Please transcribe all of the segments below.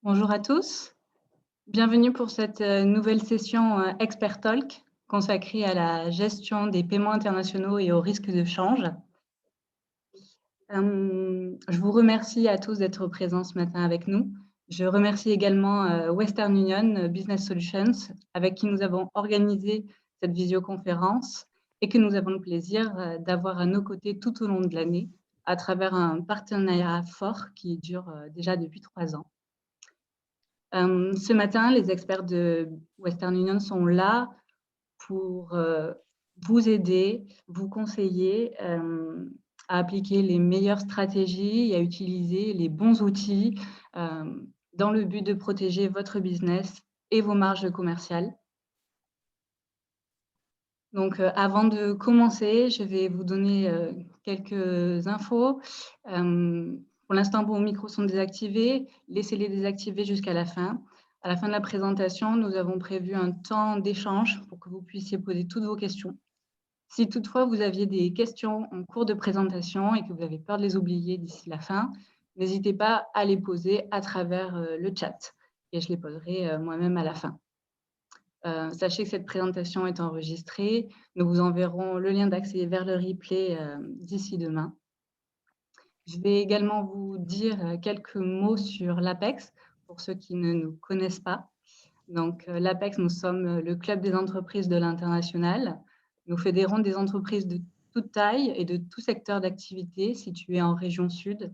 Bonjour à tous, bienvenue pour cette nouvelle session Expert Talk consacrée à la gestion des paiements internationaux et au risque de change. Je vous remercie à tous d'être présents ce matin avec nous. Je remercie également Western Union Business Solutions avec qui nous avons organisé cette visioconférence et que nous avons le plaisir d'avoir à nos côtés tout au long de l'année à travers un partenariat fort qui dure déjà depuis 3 ans. Ce matin, les experts de Western Union sont là pour vous aider, vous conseiller à appliquer les meilleures stratégies et à utiliser les bons outils dans le but de protéger votre business et vos marges commerciales. Donc, avant de commencer, je vais vous donner quelques infos. Pour l'instant, vos micros sont désactivés. Laissez-les désactiver jusqu'à la fin. À la fin de la présentation, nous avons prévu un temps d'échange pour que vous puissiez poser toutes vos questions. Si toutefois, vous aviez des questions en cours de présentation et que vous avez peur de les oublier d'ici la fin, n'hésitez pas à les poser à travers le chat et je les poserai moi-même à la fin. Sachez que cette présentation est enregistrée. Nous vous enverrons le lien d'accès vers le replay d'ici demain. Je vais également vous dire quelques mots sur l'APEX pour ceux qui ne nous connaissent pas. Donc, l'APEX, nous sommes le club des entreprises de l'international. Nous fédérons des entreprises de toute taille et de tout secteur d'activité situées en région sud.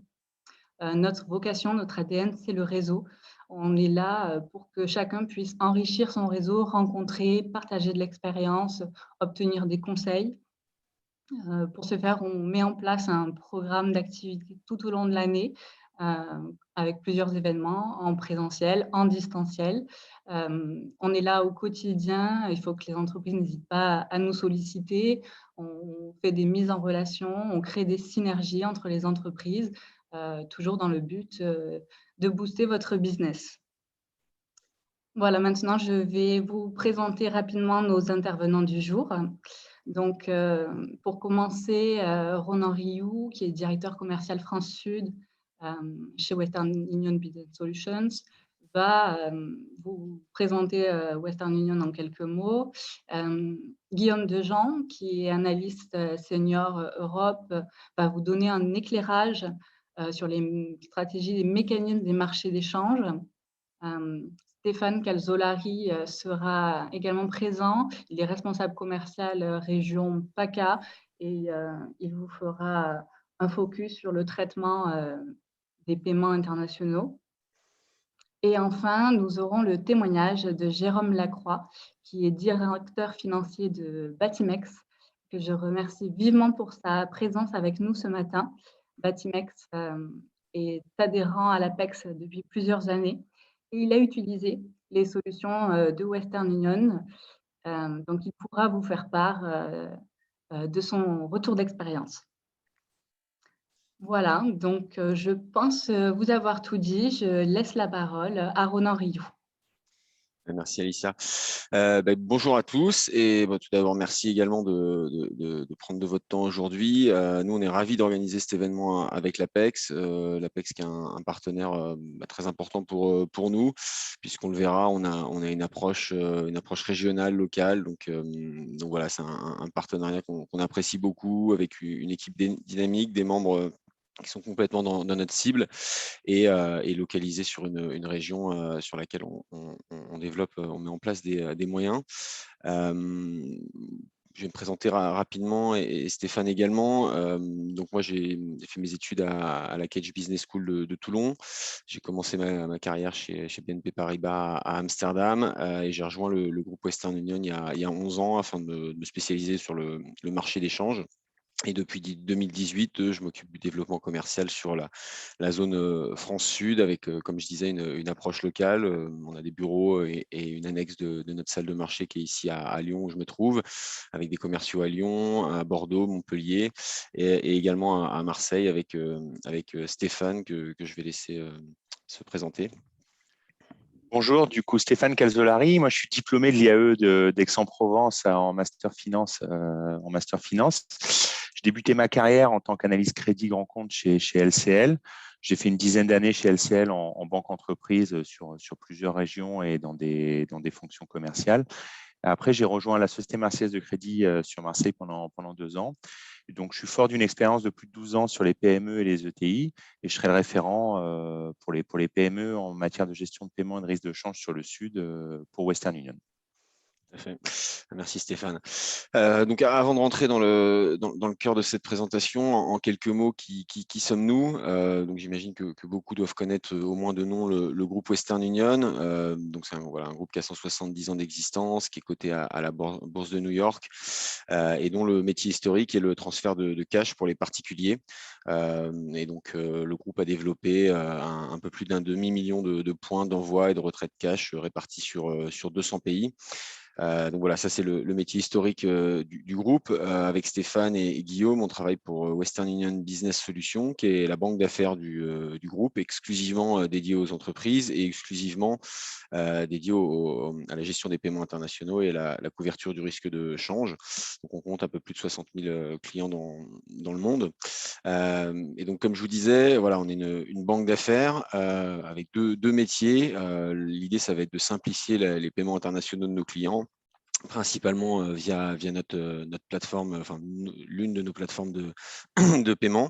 Notre vocation, notre ADN, c'est le réseau. On est là pour que chacun puisse enrichir son réseau, rencontrer, partager de l'expérience, obtenir des conseils. Pour ce faire, on met en place un programme d'activité tout au long de l'année avec plusieurs événements en présentiel, en distanciel. On est là au quotidien. Il faut que les entreprises n'hésitent pas à nous solliciter. On fait des mises en relation, on crée des synergies entre les entreprises, toujours dans le but de booster votre business. Voilà, maintenant, je vais vous présenter rapidement nos intervenants du jour. Donc, pour commencer, Ronan Rioux, qui est directeur commercial France-Sud chez Western Union Business Solutions, va vous présenter Western Union en quelques mots. Guillaume Dejean, qui est analyste senior Europe, va vous donner un éclairage sur les stratégies et mécanismes des marchés d'échange. Stéphane Calzolari sera également présent. Il est responsable commercial région PACA et il vous fera un focus sur le traitement des paiements internationaux. Et enfin, nous aurons le témoignage de Jérôme Lacroix, qui est directeur financier de Batimex, que je remercie vivement pour sa présence avec nous ce matin. Batimex est adhérent à l'APEX depuis plusieurs années. Et il a utilisé les solutions de Western Union. Donc, il pourra vous faire part de son retour d'expérience. Voilà, donc je pense vous avoir tout dit. Je laisse la parole à Ronan Rioux. Merci Alicia. Bonjour à tous et tout d'abord merci également de prendre de votre temps aujourd'hui. Nous on est ravis d'organiser cet événement avec l'APEX. L'APEX qui est un partenaire très important pour nous, puisqu'on le verra, on a une approche régionale, locale. Donc voilà, c'est un partenariat qu'on apprécie beaucoup avec une équipe dynamique, des membres qui sont complètement dans notre cible et localisés sur une région sur laquelle on développe, on met en place des moyens. Je vais me présenter rapidement et Stéphane également. Donc moi, j'ai fait mes études à la Cage Business School de Toulon. J'ai commencé ma carrière chez BNP Paribas à Amsterdam et j'ai rejoint le groupe Western Union il y a 11 ans afin de me spécialiser sur le marché d'échange. Et depuis 2018, je m'occupe du développement commercial sur la zone France-Sud avec, comme je disais, une approche locale. On a des bureaux et une annexe de notre salle de marché qui est ici à Lyon où je me trouve, avec des commerciaux à Lyon, à Bordeaux, Montpellier et également à Marseille avec Stéphane que je vais laisser se présenter. Bonjour, du coup Stéphane Calzolari. Moi, je suis diplômé de l'IAE d'Aix-en-Provence en master finance. Je débuté ma carrière en tant qu'analyste crédit grand compte chez LCL. J'ai fait une dizaine d'années chez LCL en banque entreprise sur plusieurs régions et dans des fonctions commerciales. Après, j'ai rejoint la Société Marseillaise de Crédit sur Marseille pendant 2 ans. Et donc, je suis fort d'une expérience de plus de 12 ans sur les PME et les ETI, et je serai le référent pour les PME en matière de gestion de paiement et de risque de change sur le Sud pour Western Union. Tout à fait. Merci Stéphane. Donc avant de rentrer dans le cœur de cette présentation, en quelques mots, qui sommes-nous? Donc j'imagine que beaucoup doivent connaître au moins de nom le groupe Western Union. Donc c'est un groupe qui a 170 ans d'existence, qui est coté à la bourse de New York, et dont le métier historique est le transfert de cash pour les particuliers. Et donc le groupe a développé un peu plus d'un demi-million de points d'envoi et de retrait de cash répartis sur 200 pays. Donc voilà, ça c'est le métier historique du groupe. Avec Stéphane et Guillaume, on travaille pour Western Union Business Solutions, qui est la banque d'affaires du groupe, exclusivement dédiée aux entreprises et exclusivement dédiée à la gestion des paiements internationaux et la couverture du risque de change. Donc on compte un peu plus de 60 000 clients dans le monde. Et donc comme je vous disais, voilà, on est une banque d'affaires avec deux métiers. L'idée, ça va être de simplifier les paiements internationaux de nos clients, principalement via notre plateforme, enfin l'une de nos plateformes de paiement.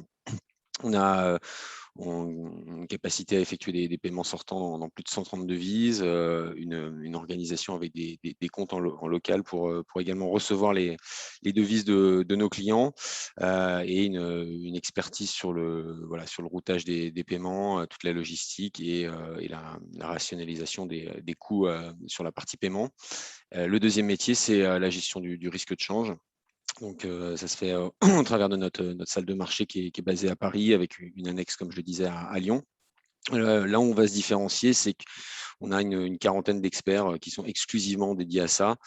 On a une capacité à effectuer des paiements sortants dans plus de 130 devises, une organisation avec des comptes en local pour également recevoir les devises de nos clients, et une expertise sur le routage des paiements, toute la logistique et la rationalisation des coûts sur la partie paiement. Le deuxième métier, c'est la gestion du risque de change. Donc, ça se fait au travers de notre salle de marché qui est basée à Paris, avec une annexe, comme je le disais, à Lyon. Là où on va se différencier, c'est qu'on a une quarantaine d'experts qui sont exclusivement dédiés à ça,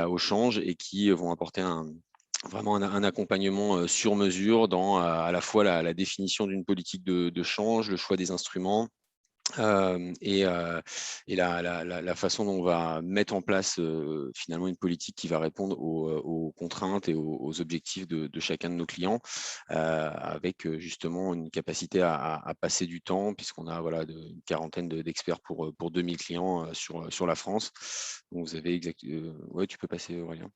au change, et qui vont apporter vraiment un accompagnement sur mesure dans à la fois la définition d'une politique de change, le choix des instruments, et la façon dont on va mettre en place finalement une politique qui va répondre aux contraintes et aux objectifs de chacun de nos clients, avec justement une capacité à passer du temps, puisqu'on a une quarantaine d'experts pour 2000 clients sur la France. Donc vous avez ouais, tu peux passer, Aurélien.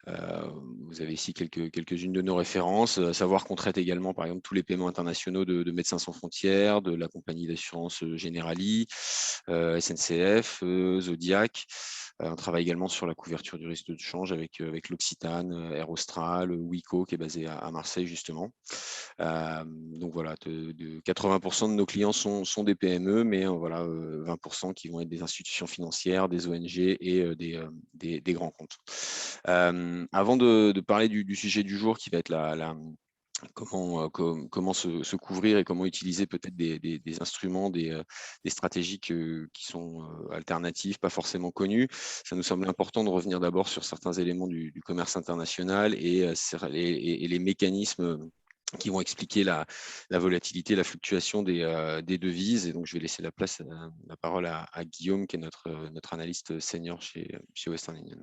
Vous avez ici quelques-unes de nos références. Savoir qu'on traite également, par exemple, tous les paiements internationaux de Médecins sans frontières, de la compagnie d'assurance Generali, SNCF, Zodiac. On travaille également sur la couverture du risque de change avec l'Occitane, Air Austral, Wico, qui est basé à Marseille, justement. Donc voilà, 80% de nos clients sont des PME, mais 20% qui vont être des institutions financières, des ONG et des grands comptes. Avant de parler du sujet du jour, qui va être comment se couvrir et comment utiliser peut-être des instruments, des stratégies qui sont alternatives, pas forcément connues, ça nous semble important de revenir d'abord sur certains éléments du commerce international et les mécanismes qui vont expliquer la volatilité, la fluctuation des devises. Et donc, je vais laisser la parole à Guillaume, qui est notre analyste senior chez Western Union.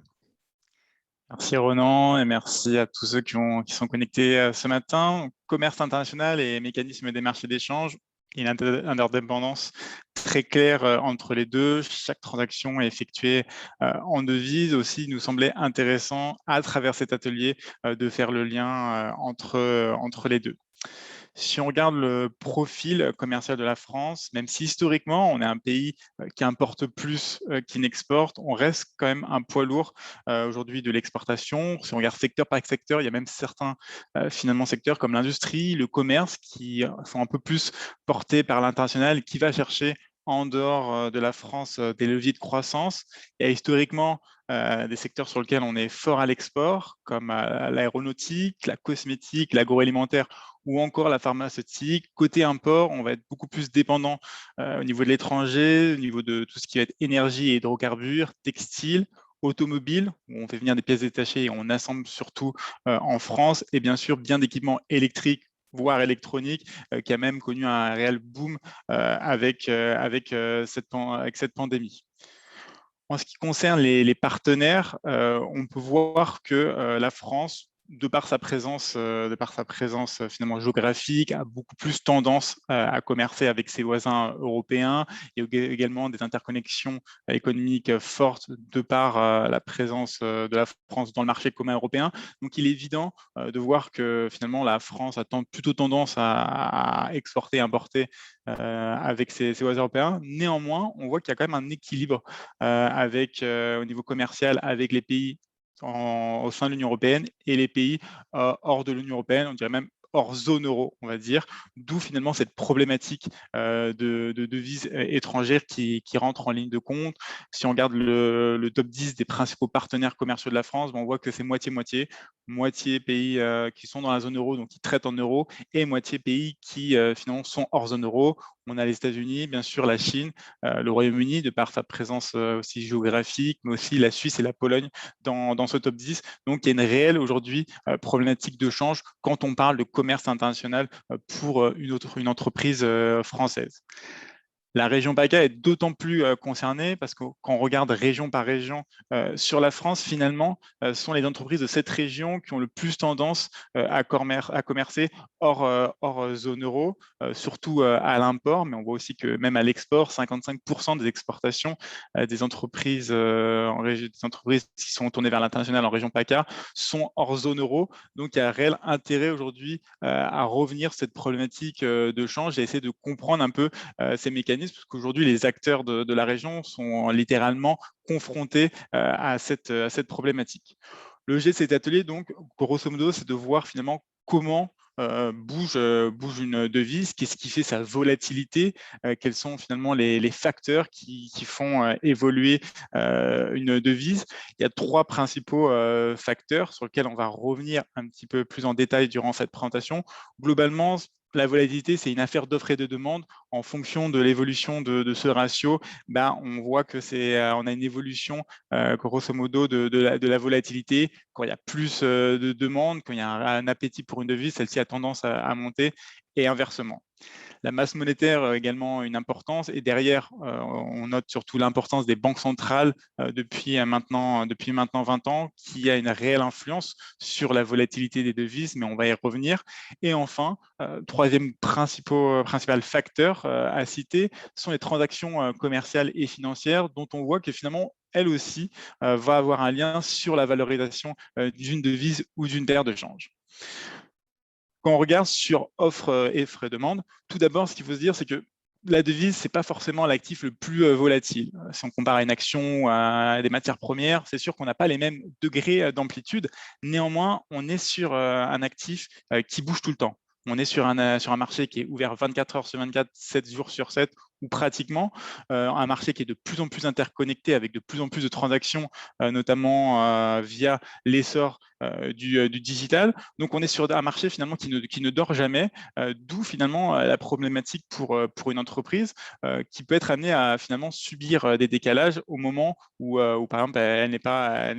Merci Ronan, et merci à tous ceux qui sont connectés ce matin. Commerce international et mécanisme des marchés d'échange, il y a une interdépendance très claire entre les deux. Chaque transaction est effectuée en devise. Aussi, il nous semblait intéressant, à travers cet atelier, de faire le lien entre les deux. Si on regarde le profil commercial de la France, même si historiquement, on est un pays qui importe plus qu'il n'exporte, on reste quand même un poids lourd aujourd'hui de l'exportation. Si on regarde secteur par secteur, il y a même certains finalement secteurs comme l'industrie, le commerce, qui sont un peu plus portés par l'international, qui va chercher en dehors de la France des leviers de croissance. Et historiquement, des secteurs sur lesquels on est fort à l'export, comme l'aéronautique, la cosmétique, l'agroalimentaire ou encore la pharmaceutique. Côté import, on va être beaucoup plus dépendant au niveau de l'étranger, au niveau de tout ce qui va être énergie et hydrocarbures, textile, automobile, où on fait venir des pièces détachées et on assemble surtout en France, et bien sûr bien d'équipements électriques, voire électronique, qui a même connu un réel boom avec cette pandémie. En ce qui concerne les partenaires, on peut voir que la France de par sa présence finalement géographique, a beaucoup plus tendance à commercer avec ses voisins européens. Il y a également des interconnexions économiques fortes de par la présence de la France dans le marché commun européen. Donc, il est évident de voir que finalement la France a plutôt tendance à exporter, importer avec ses voisins européens. Néanmoins, on voit qu'il y a quand même un équilibre au niveau commercial avec les pays au sein de l'Union européenne et les pays hors de l'Union européenne, on dirait même hors zone euro, on va dire, d'où finalement cette problématique de devises étrangères qui rentre en ligne de compte. Si on regarde le top 10 des principaux partenaires commerciaux de la France, on voit que c'est moitié-moitié, moitié pays qui sont dans la zone euro, donc qui traitent en euros, et moitié pays qui finalement sont hors zone euro. On a les États-Unis, bien sûr, la Chine, le Royaume-Uni, de par sa présence aussi géographique, mais aussi la Suisse et la Pologne dans ce top 10. Donc, il y a une réelle aujourd'hui problématique de change quand on parle de commerce international pour une entreprise française. La région PACA est d'autant plus concernée parce que quand on regarde région par région sur la France, finalement, ce sont les entreprises de cette région qui ont le plus tendance à commercer hors zone euro, surtout à l'import, mais on voit aussi que même à l'export, 55% des exportations des entreprises qui sont tournées vers l'international en région PACA sont hors zone euro. Donc, il y a un réel intérêt aujourd'hui à revenir sur cette problématique de change et essayer de comprendre un peu ces mécanismes, parce qu'aujourd'hui, les acteurs de la région sont littéralement confrontés à cette problématique. Le jet de cet atelier, donc, grosso modo, c'est de voir finalement comment bouge une devise, qu'est-ce qui fait sa volatilité, quels sont finalement les facteurs qui font évoluer une devise. Il y a 3 principaux facteurs sur lesquels on va revenir un petit peu plus en détail durant cette présentation. Globalement, la volatilité, c'est une affaire d'offre et de demande. En fonction de l'évolution de ce ratio, on voit que on a une évolution grosso modo de la volatilité. Quand il y a plus de demande, quand il y a un appétit pour une devise, celle-ci a tendance à monter et inversement. La masse monétaire a également une importance et derrière, on note surtout l'importance des banques centrales depuis maintenant 20 ans qui a une réelle influence sur la volatilité des devises, mais on va y revenir. Et enfin, troisième principal facteur à citer sont les transactions commerciales et financières dont on voit que finalement, elle aussi va avoir un lien sur la valorisation d'une devise ou d'une paire de change. Quand on regarde sur offre et frais de demande, tout d'abord, ce qu'il faut se dire, c'est que la devise, ce n'est pas forcément l'actif le plus volatile. Si on compare à une action ou à des matières premières, c'est sûr qu'on n'a pas les mêmes degrés d'amplitude. Néanmoins, on est sur un actif qui bouge tout le temps. On est sur un marché qui est ouvert 24 heures sur 24, 7 jours sur 7, ou pratiquement, un marché qui est de plus en plus interconnecté avec de plus en plus de transactions, notamment via l'essor du digital. Donc, on est sur un marché finalement qui ne dort jamais, d'où finalement la problématique pour une entreprise qui peut être amenée à finalement subir des décalages au moment où par exemple, elle n'est pas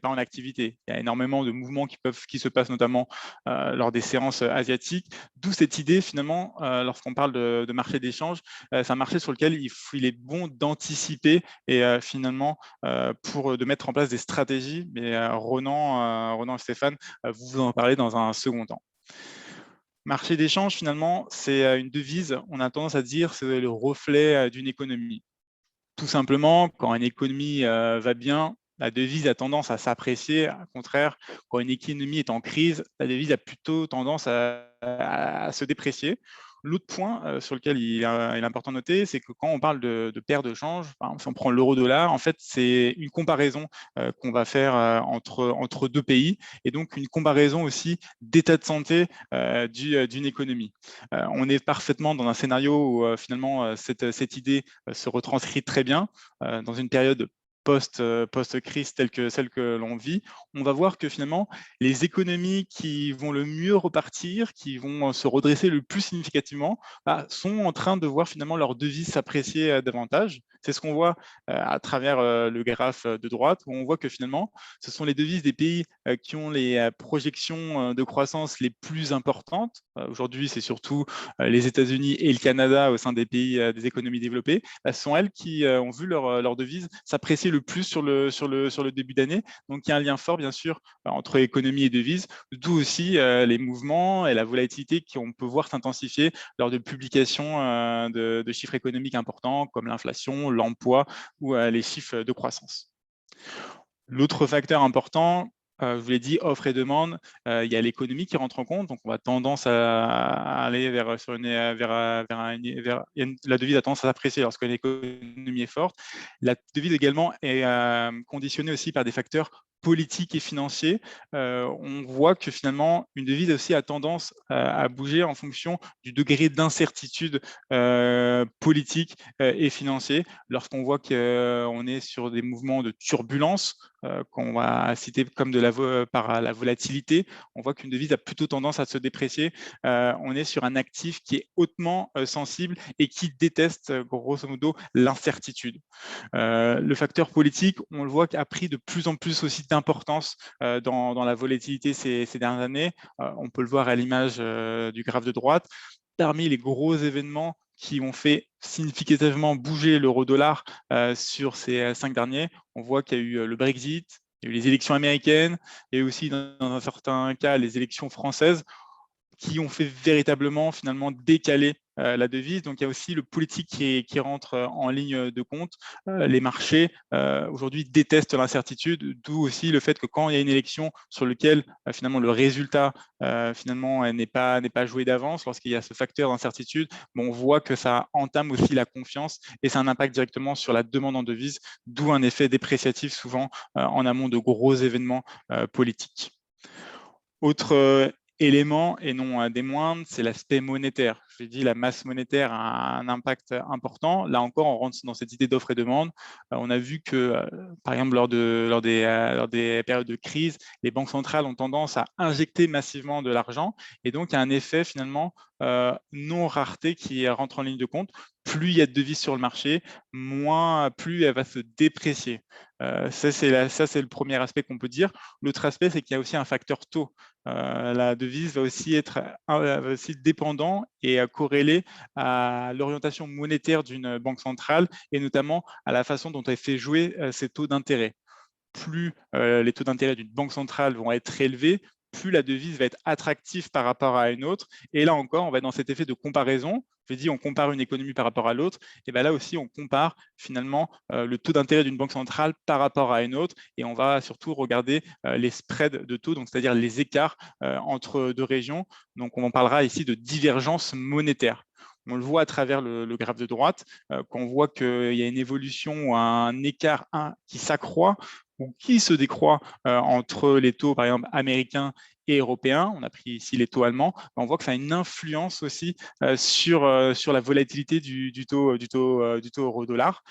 en activité. Il y a énormément de mouvements qui se passent notamment lors des séances asiatiques, d'où cette idée finalement, lorsqu'on parle de marché d'échange, c'est un marché sur lequel il est bon d'anticiper et finalement de mettre en place des stratégies. Mais Ronan et Stéphane, vous en parlez dans un second temps. Marché d'échange, finalement, c'est une devise, on a tendance à dire, c'est le reflet d'une économie. Tout simplement, quand une économie va bien, la devise a tendance à s'apprécier. Au contraire, quand une économie est en crise, la devise a plutôt tendance à se déprécier. L'autre point sur lequel il est important de noter, c'est que quand on parle de paire de change, par exemple, si on prend l'euro-dollar, en fait, c'est une comparaison qu'on va faire entre 2 pays et donc une comparaison aussi d'état de santé d'une économie. On est parfaitement dans un scénario où finalement cette idée se retranscrit très bien dans une période post-crise telle que celle que l'on vit. On va voir que finalement, les économies qui vont le mieux repartir, qui vont se redresser le plus significativement, sont en train de voir finalement leur devise s'apprécier davantage. C'est ce qu'on voit à travers le graphe de droite, où on voit que finalement, ce sont les devises des pays qui ont les projections de croissance les plus importantes. Aujourd'hui, c'est surtout les États-Unis et le Canada au sein des pays des économies développées. Ce sont elles qui ont vu leur devise s'apprécier le plus sur le début d'année. Donc, il y a un lien fort, bien sûr, entre économie et devise, d'où aussi les mouvements et la volatilité qu'on peut voir s'intensifier lors de publications de chiffres économiques importants comme l'inflation, l'emploi ou les chiffres de croissance. L'autre facteur important, je vous l'ai dit, offre et demande, il y a l'économie qui rentre en compte, donc on va tendance à aller la devise a tendance à s'apprécier lorsque l'économie est forte. La devise également est conditionnée aussi par des facteurs politiques et financiers. On voit que finalement, une devise aussi a tendance à bouger en fonction du degré d'incertitude politique et financier. Lorsqu'on voit qu'on est sur des mouvements de turbulence, qu'on va citer comme par la volatilité, on voit qu'une devise a plutôt tendance à se déprécier. On est sur un actif qui est hautement sensible et qui déteste grosso modo l'incertitude. Le facteur politique, on le voit, a pris de plus en plus aussi d'importance dans la volatilité ces dernières années. On peut le voir à l'image du graphe de droite. Parmi les gros événements qui ont fait significativement bouger l'euro-dollar sur ces 5 derniers, on voit qu'il y a eu le Brexit, il y a eu les élections américaines et aussi dans un certain cas les élections françaises qui ont fait véritablement finalement décaler la devise. Donc il y a aussi le politique qui rentre en ligne de compte. Les marchés aujourd'hui détestent l'incertitude, d'où aussi le fait que quand il y a une élection sur laquelle finalement le résultat finalement n'est pas joué d'avance, lorsqu'il y a ce facteur d'incertitude, on voit que ça entame aussi la confiance et ça a un impact directement sur la demande en devise, d'où un effet dépréciatif souvent en amont de gros événements politiques. Autre élément, et non des moindres, c'est l'aspect monétaire. Je l'ai dit, la masse monétaire a un impact important. Là encore, on rentre dans cette idée d'offre et demande. On a vu que, par exemple, lors des périodes de crise, les banques centrales ont tendance à injecter massivement de l'argent. Et donc, il y a un effet finalement non-rareté qui rentre en ligne de compte. Plus il y a de devises sur le marché, plus elle va se déprécier. Ça, c'est le premier aspect qu'on peut dire. L'autre aspect, c'est qu'il y a aussi un facteur taux. La devise va aussi être dépendant et corrélée à l'orientation monétaire d'une banque centrale et notamment à la façon dont elle fait jouer ses taux d'intérêt. Plus les taux d'intérêt d'une banque centrale vont être élevés, plus la devise va être attractive par rapport à une autre. Et là encore, on va être dans cet effet de comparaison. Je dis, on compare une économie par rapport à l'autre. Et bien là aussi, on compare finalement le taux d'intérêt d'une banque centrale par rapport à une autre. Et on va surtout regarder les spreads de taux, donc c'est-à-dire les écarts entre deux régions. Donc, on en parlera ici de divergence monétaire. On le voit à travers le graphe de droite, qu'on voit qu'il y a une évolution ou un écart qui s'accroît ou qui se décroît entre les taux, par exemple, américains et européens. On a pris ici les taux allemands. On voit que ça a une influence aussi sur la volatilité du taux euro-dollar.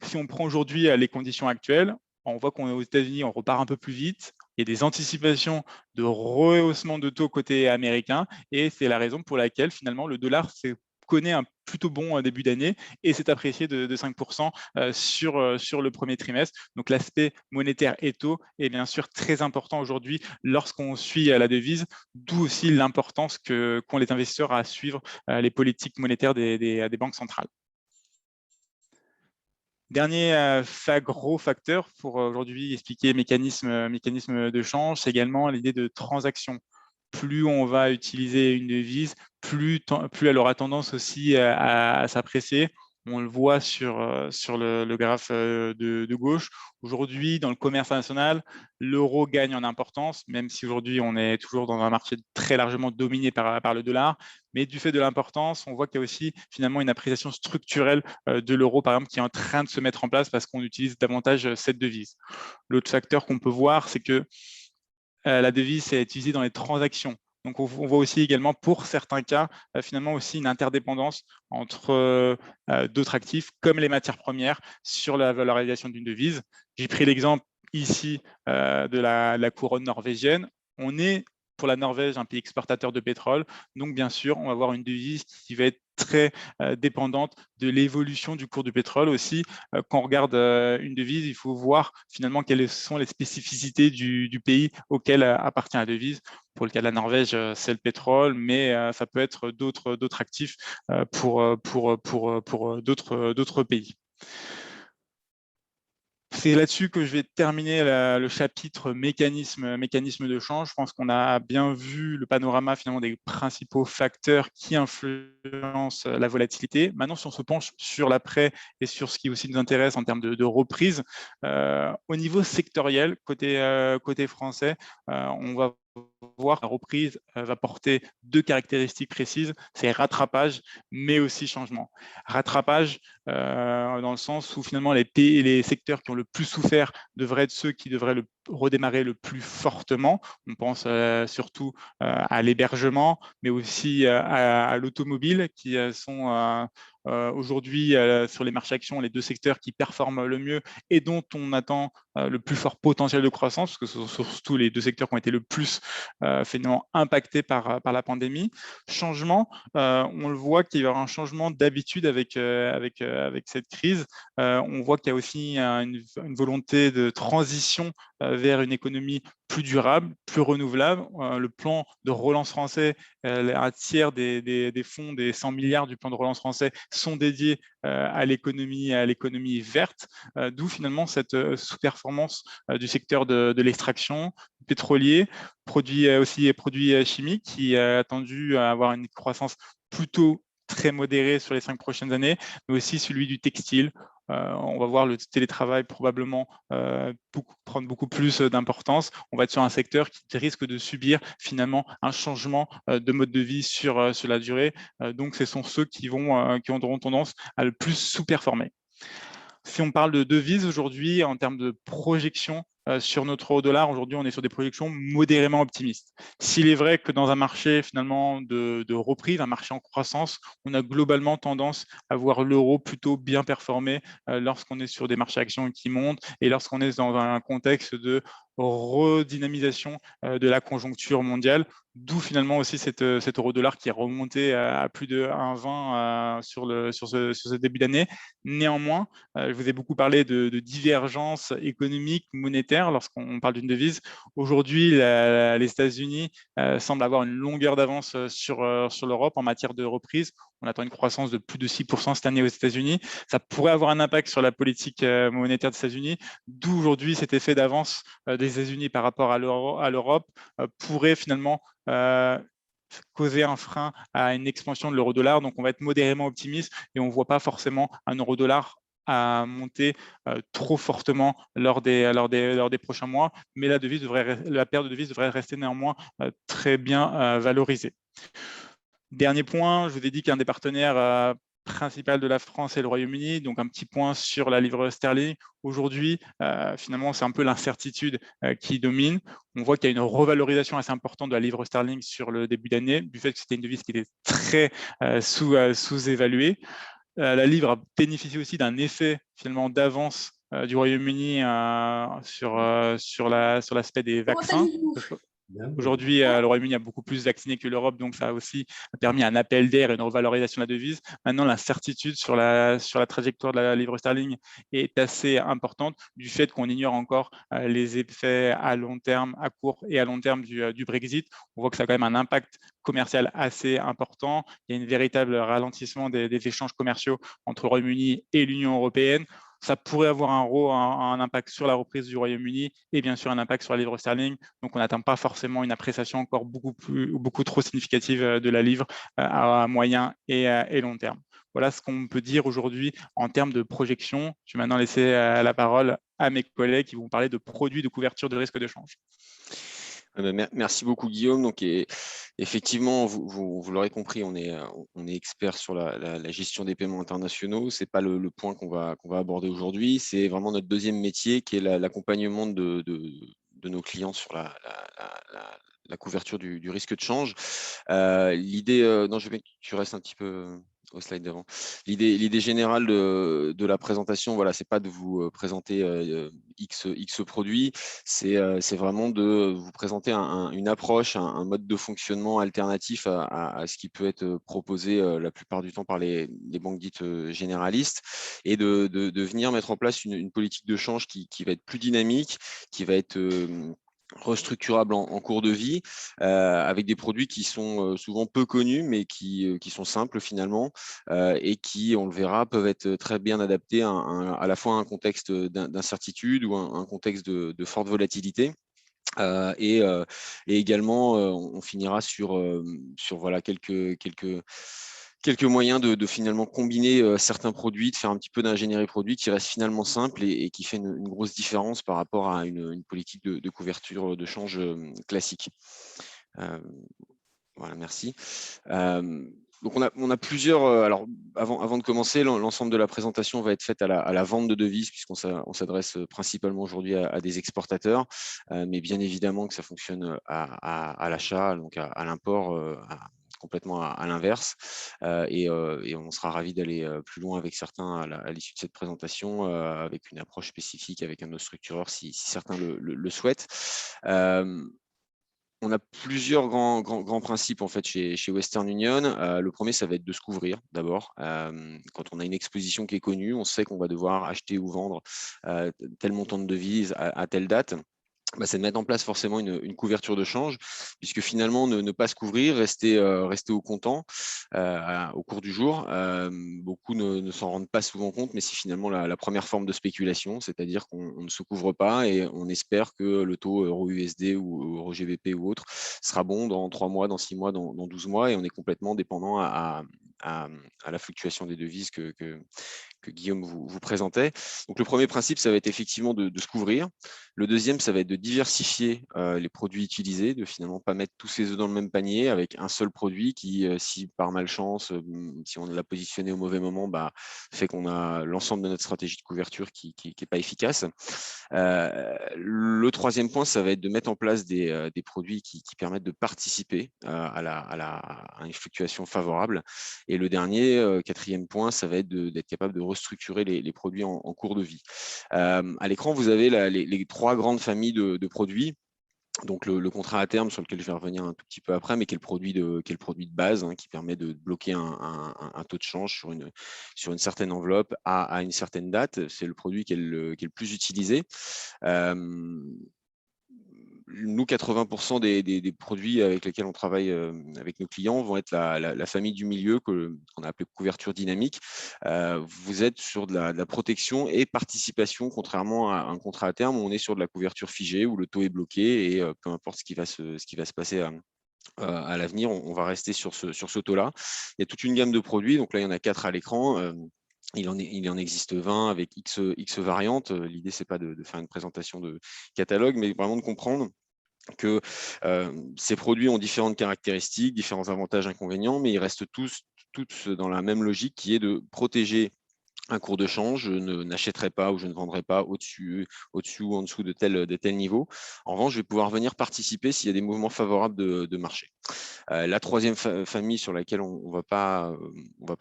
Si on prend aujourd'hui les conditions actuelles, on voit qu'on est aux États-Unis, on repart un peu plus vite. Il y a des anticipations de rehaussement de taux côté américain et c'est la raison pour laquelle finalement le dollar connaît un plutôt bon début d'année et s'est apprécié de 5% sur le premier trimestre. Donc l'aspect monétaire et taux est bien sûr très important aujourd'hui lorsqu'on suit la devise, d'où aussi l'importance qu'ont les investisseurs à suivre les politiques monétaires des banques centrales. Dernier gros facteur pour aujourd'hui expliquer mécanisme de change, c'est également l'idée de transaction. Plus on va utiliser une devise, plus elle aura tendance aussi à s'apprécier. On le voit sur le graphe de gauche. Aujourd'hui, dans le commerce international, l'euro gagne en importance, même si aujourd'hui, on est toujours dans un marché très largement dominé par le dollar. Mais du fait de l'importance, on voit qu'il y a aussi finalement une appréciation structurelle de l'euro, par exemple, qui est en train de se mettre en place parce qu'on utilise davantage cette devise. L'autre facteur qu'on peut voir, c'est que la devise est utilisée dans les transactions. Donc, on voit aussi également, pour certains cas, finalement aussi une interdépendance entre d'autres actifs, comme les matières premières, sur la valorisation d'une devise. J'ai pris l'exemple ici de la couronne norvégienne. On est pour la Norvège, un pays exportateur de pétrole. Donc, bien sûr, on va avoir une devise qui va être très dépendante de l'évolution du cours du pétrole aussi. Quand on regarde une devise, il faut voir finalement quelles sont les spécificités du pays auquel appartient la devise. Pour le cas de la Norvège, c'est le pétrole, mais ça peut être d'autres actifs pour d'autres pays. C'est là-dessus que je vais terminer le chapitre mécanisme de change. Je pense qu'on a bien vu le panorama finalement des principaux facteurs qui influencent la volatilité. Maintenant, si on se penche sur l'après et sur ce qui aussi nous intéresse en termes de reprise, au niveau sectoriel, côté français, on va voir que la reprise va porter deux caractéristiques précises, c'est rattrapage, mais aussi changement. Rattrapage dans le sens où finalement les secteurs qui ont le plus souffert devraient être ceux qui devraient redémarrer le plus fortement. On pense surtout à l'hébergement, mais aussi à l'automobile, qui sont aujourd'hui sur les marchés actions les deux secteurs qui performent le mieux et dont on attend le plus fort potentiel de croissance, parce que ce sont surtout les deux secteurs qui ont été le plus finalement impactés par la pandémie. Changement, on le voit qu'il y aura un changement d'habitude avec cette crise. On voit qu'il y a aussi une volonté de transition vers une économie plus durable, plus renouvelable. Le plan de relance français, un tiers des fonds, des 100 milliards du plan de relance français sont dédiés à l'économie verte, d'où finalement cette sous-performance du secteur de l'extraction pétrolier, produits chimiques, qui est attendu à avoir une croissance plutôt très modéré sur les 5 prochaines années, mais aussi celui du textile. On va voir le télétravail probablement prendre beaucoup plus d'importance. On va être sur un secteur qui risque de subir finalement un changement de mode de vie sur la durée. Donc, ce sont ceux qui auront tendance à le plus sous-performer. Si on parle de devises aujourd'hui, en termes de projection sur notre euro-dollar, aujourd'hui, on est sur des projections modérément optimistes. S'il est vrai que dans un marché finalement de reprise, un marché en croissance, on a globalement tendance à voir l'euro plutôt bien performer lorsqu'on est sur des marchés actions qui montent et lorsqu'on est dans un contexte de redynamisation de la conjoncture mondiale, d'où finalement aussi cet euro-dollar qui est remonté à plus de 1,20 sur ce début d'année. Néanmoins, je vous ai beaucoup parlé de divergence économique, monétaire lorsqu'on parle d'une devise. Aujourd'hui, les États-Unis semblent avoir une longueur d'avance sur l'Europe en matière de reprise. On attend une croissance de plus de 6% cette année aux États-Unis. Ça pourrait avoir un impact sur la politique monétaire des États-Unis, d'où aujourd'hui cet effet d'avance des États-Unis par rapport à l'Europe pourrait finalement causer un frein à une expansion de l'euro-dollar. Donc, on va être modérément optimiste et on ne voit pas forcément un euro-dollar à monter trop fortement lors des prochains mois, mais la paire de devises devrait rester néanmoins très bien valorisée. Dernier point, je vous ai dit qu'un des partenaires principal de la France est le Royaume-Uni, donc un petit point sur la livre sterling. Aujourd'hui, finalement, c'est un peu l'incertitude qui domine. On voit qu'il y a une revalorisation assez importante de la livre sterling sur le début d'année, du fait que c'était une devise qui était très sous-évaluée. La livre bénéficie aussi d'un effet finalement d'avance du Royaume-Uni sur l'aspect des vaccins. Aujourd'hui, le Royaume-Uni a beaucoup plus vacciné que l'Europe, donc ça a aussi permis un appel d'air et une revalorisation de la devise. Maintenant, l'incertitude sur la trajectoire de la livre sterling est assez importante du fait qu'on ignore encore les effets à long terme, à court et à long terme du Brexit. On voit que ça a quand même un impact commercial assez important. Il y a un véritable ralentissement des échanges commerciaux entre le Royaume-Uni et l'Union européenne. Ça pourrait avoir un impact sur la reprise du Royaume-Uni et bien sûr un impact sur la livre sterling. Donc, on n'atteint pas forcément une appréciation encore beaucoup trop significative de la livre à moyen et long terme. Voilà ce qu'on peut dire aujourd'hui en termes de projection. Je vais maintenant laisser la parole à mes collègues qui vont parler de produits de couverture de risque de change. Merci beaucoup Guillaume. Donc, effectivement, vous l'aurez compris, on est expert sur la gestion des paiements internationaux. Ce n'est pas le point qu'on va aborder aujourd'hui. C'est vraiment notre deuxième métier qui est l'accompagnement de nos clients sur la couverture du risque de change. L'idée, non, je veux bien que tu restes un petit peu au slide d'avant. L'idée générale de la présentation, voilà, c'est pas de vous présenter X produits, c'est vraiment de vous présenter une approche, un mode de fonctionnement alternatif à ce qui peut être proposé la plupart du temps par les banques dites généralistes, et de venir mettre en place une politique de change qui va être plus dynamique, qui va être restructurable en cours de vie, avec des produits qui sont souvent peu connus, mais qui sont simples finalement, et qui, on le verra, peuvent être très bien adaptés à la fois à un contexte d'incertitude ou un contexte de forte volatilité. Et également, on finira sur voilà, quelques moyens de finalement combiner certains produits, de faire un petit peu d'ingénierie produit qui reste finalement simple et qui fait une grosse différence par rapport à une politique de couverture de change classique. Voilà, merci. Donc on a plusieurs. Alors avant de commencer, l'ensemble de la présentation va être faite à la vente de devises, puisqu'on s'adresse principalement aujourd'hui à des exportateurs, mais bien évidemment que ça fonctionne à l'achat, donc à l'import, complètement à l'inverse. Et on sera ravi d'aller plus loin avec certains à l'issue de cette présentation, avec une approche spécifique, avec un de nos structureurs si certains le souhaitent. On a plusieurs grands principes en fait chez Western Union. Le premier, ça va être de se couvrir d'abord. Quand on a une exposition qui est connue, on sait qu'on va devoir acheter ou vendre tel montant de devises à telle date. C'est de mettre en place forcément une couverture de change, puisque finalement, ne pas se couvrir, rester au comptant au cours du jour. Beaucoup ne s'en rendent pas souvent compte, mais c'est finalement la première forme de spéculation, c'est-à-dire qu'on ne se couvre pas et on espère que le taux euro-USD ou euro-GBP ou autre sera bon dans 3 mois, dans 6 mois, dans 12 mois, et on est complètement dépendant à la fluctuation des devises que Guillaume vous présentait. Donc le premier principe, ça va être effectivement de se couvrir. Le deuxième, ça va être de diversifier les produits utilisés, de finalement pas mettre tous ses œufs dans le même panier avec un seul produit qui, si par malchance, si on l'a positionné au mauvais moment, fait qu'on a l'ensemble de notre stratégie de couverture qui n'est pas efficace. Le troisième point, ça va être de mettre en place des produits qui permettent de participer à une fluctuation favorable. Et le dernier, quatrième point, ça va être d'être capable de restructurer les produits en cours de vie. À l'écran, vous avez les 3 grandes familles de produits. Donc le contrat à terme, sur lequel je vais revenir un tout petit peu après, mais qui est le produit de base, qui permet de bloquer un taux de change sur une certaine enveloppe à une certaine date. C'est le produit qui est le plus utilisé. Nous, 80% des produits avec lesquels on travaille avec nos clients vont être la famille du milieu qu'on a appelé couverture dynamique. Vous êtes sur de la protection et participation, contrairement à un contrat à terme où on est sur de la couverture figée, où le taux est bloqué et peu importe ce qui va se passer à l'avenir, on va rester sur ce taux-là. Il y a toute une gamme de produits, donc là il y en a 4 à l'écran. Il en existe 20 avec X variantes. L'idée, c'est pas de faire une présentation de catalogue, mais vraiment de comprendre que ces produits ont différentes caractéristiques, différents avantages, inconvénients, mais ils restent tous dans la même logique qui est de protéger un cours de change. Je n'achèterai pas ou je ne vendrai pas au-dessus ou en dessous de tel niveau. En revanche, je vais pouvoir venir participer s'il y a des mouvements favorables de marché. La troisième famille sur laquelle on va pas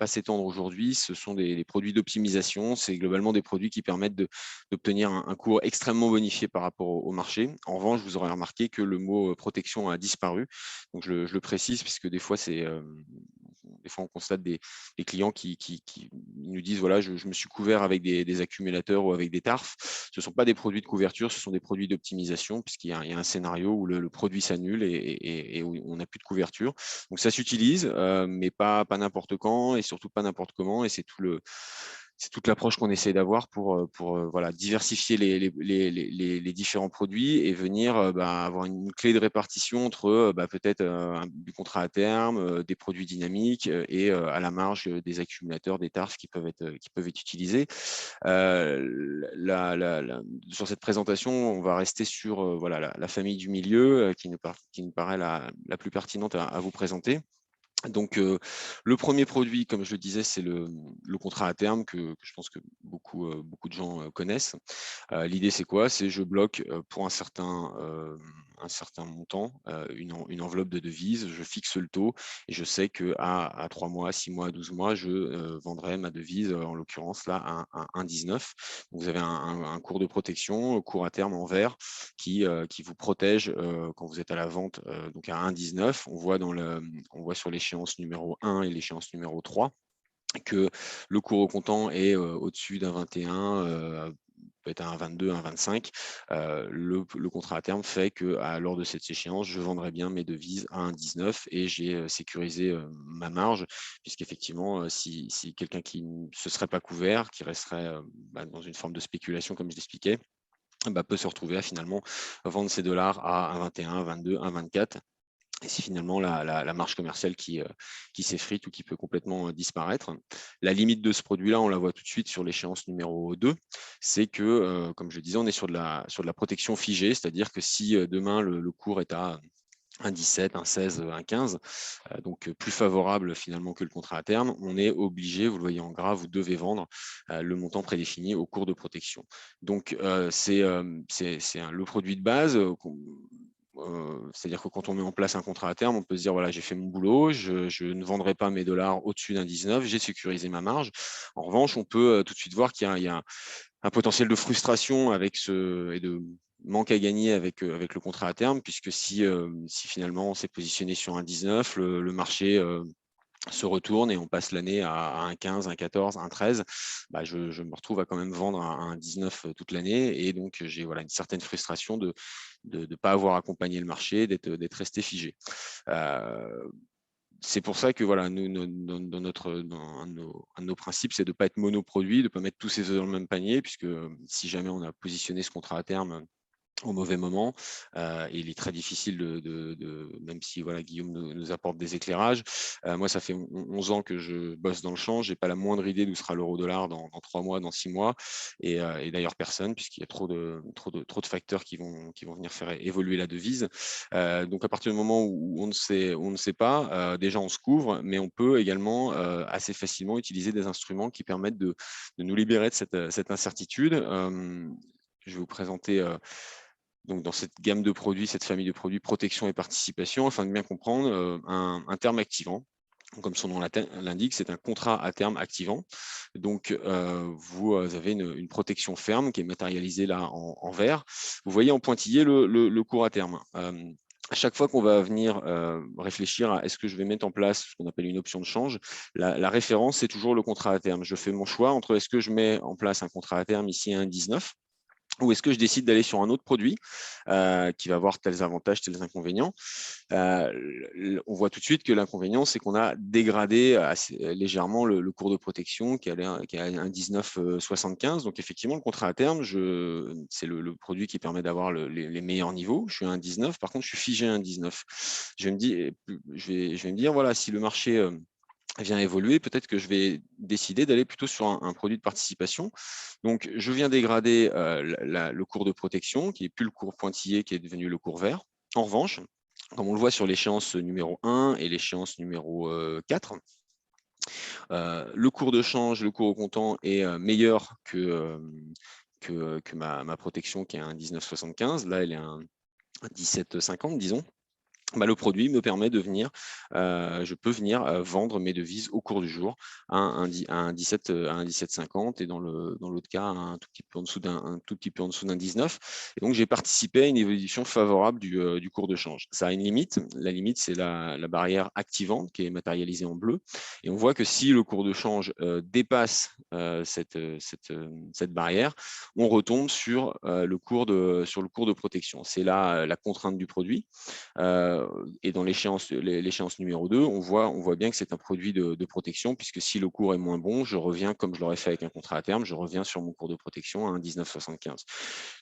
s'étendre aujourd'hui, ce sont des produits d'optimisation. C'est globalement des produits qui permettent d'obtenir un cours extrêmement bonifié par rapport au marché. En revanche, vous aurez remarqué que le mot protection a disparu. Donc je le précise, puisque des fois, on constate des clients qui nous disent voilà, je me suis couvert avec des accumulateurs ou avec des TARF. Ce ne sont pas des produits de couverture, ce sont des produits d'optimisation, puisqu'il y a un scénario où le produit s'annule et où on n'a plus de couverture. Donc ça s'utilise, mais pas n'importe quand et surtout pas n'importe comment. Et c'est toute l'approche qu'on essaie d'avoir pour voilà, diversifier les différents produits et venir avoir une clé de répartition entre peut-être du contrat à terme, des produits dynamiques et à la marge des accumulateurs, des TARF qui peuvent être utilisés. Sur cette présentation, on va rester sur voilà, la famille du milieu qui nous paraît la plus pertinente à vous présenter. Donc, le premier produit, comme je le disais, c'est le contrat à terme que je pense que beaucoup de gens connaissent. L'idée, c'est quoi? C'est je bloque pour un certain certain montant, une enveloppe de devises, je fixe le taux et je sais qu'à 3 mois, 6 mois, 12 mois, je vendrai ma devise, en l'occurrence là à 1,19. Donc, vous avez un cours de protection, cours à terme en vert, qui vous protège quand vous êtes à la vente donc à 1,19. On voit sur l'échéance numéro 1 et l'échéance numéro 3 que le cours au comptant est au-dessus d'un 21, peut-être un 22, un 25. Le contrat à terme fait que lors de cette échéance, je vendrai bien mes devises à 1,19 et j'ai sécurisé ma marge, puisqu'effectivement, si quelqu'un qui ne se serait pas couvert, qui resterait dans une forme de spéculation, comme je l'expliquais, peut se retrouver à finalement vendre ses dollars à 1,21, 22, 1,24. Et c'est finalement la marge commerciale qui s'effrite ou qui peut complètement disparaître. La limite de ce produit-là, on la voit tout de suite sur l'échéance numéro 2, c'est que, comme je disais, on est sur de la protection figée, c'est-à-dire que si demain le cours est à 1,17, 1,16, 1,15, donc plus favorable finalement que le contrat à terme, on est obligé, vous le voyez en gras, vous devez vendre le montant prédéfini au cours de protection. Donc c'est le produit de base. C'est-à-dire que quand on met en place un contrat à terme, on peut se dire, voilà, j'ai fait mon boulot, je ne vendrai pas mes dollars au-dessus d'un 19, j'ai sécurisé ma marge. En revanche, on peut tout de suite voir qu'il y a un potentiel de frustration et de manque à gagner avec le contrat à terme, puisque si finalement on s'est positionné sur un 19, le marché se retourne et on passe l'année à 1,15, 1,14, 1,13, je me retrouve à quand même vendre à 1,19 toute l'année, et donc j'ai une certaine frustration de ne pas avoir accompagné le marché, d'être resté figé. C'est pour ça que voilà, nous, un de nos principes, c'est de ne pas être monoproduit, de ne pas mettre tous ses œufs dans le même panier, puisque si jamais on a positionné ce contrat à terme au mauvais moment, il est très difficile même si voilà, Guillaume nous apporte des éclairages. Moi, ça fait 11 ans que je bosse dans le change, j'ai pas la moindre idée d'où sera l'euro-dollar dans 3 mois, dans 6 mois, et d'ailleurs personne, puisqu'il y a trop de facteurs qui vont venir faire évoluer la devise. Donc à partir du moment où on ne sait pas, déjà on se couvre, mais on peut également assez facilement utiliser des instruments qui permettent de nous libérer de cette incertitude. Je vais vous présenter donc dans cette gamme de produits, cette famille de produits protection et participation, afin de bien comprendre un terme activant. Comme son nom l'indique, c'est un contrat à terme activant. Donc, vous avez une protection ferme qui est matérialisée là en vert. Vous voyez en pointillé le court à terme. À chaque fois qu'on va venir réfléchir à est-ce que je vais mettre en place ce qu'on appelle une option de change, la référence, c'est toujours le contrat à terme. Je fais mon choix entre est-ce que je mets en place un contrat à terme ici à 1,19, ou est-ce que je décide d'aller sur un autre produit qui va avoir tels avantages, tels inconvénients. On voit tout de suite que l'inconvénient, c'est qu'on a dégradé légèrement le cours de protection qui a un 19,75. Donc effectivement, le contrat à terme, c'est le produit qui permet d'avoir les meilleurs niveaux. Je suis à un 19, par contre, je suis figé à un 19. Je vais me dire, voilà, si le marché vient évoluer, peut-être que je vais décider d'aller plutôt sur un produit de participation. Donc, je viens dégrader le cours de protection, qui n'est plus le cours pointillé, qui est devenu le cours vert. En revanche, comme on le voit sur l'échéance numéro 1 et l'échéance numéro 4, le cours de change, le cours au comptant est meilleur que ma protection qui est un 19,75. Là, elle est un 17,50, disons. Le produit me permet de venir, je peux venir vendre mes devises au cours du jour à un 17,50 et dans l'autre cas un tout petit peu en dessous d'un 19. Et donc j'ai participé à une évolution favorable du cours de change. Ça a une limite. La limite, c'est la barrière activante qui est matérialisée en bleu. Et on voit que si le cours de change dépasse cette barrière, on retombe sur le cours de protection. C'est là la contrainte du produit. Et dans l'échéance numéro 2, on voit bien que c'est un produit de protection, puisque si le cours est moins bon, je reviens, comme je l'aurais fait avec un contrat à terme, je reviens sur mon cours de protection à un 19,75.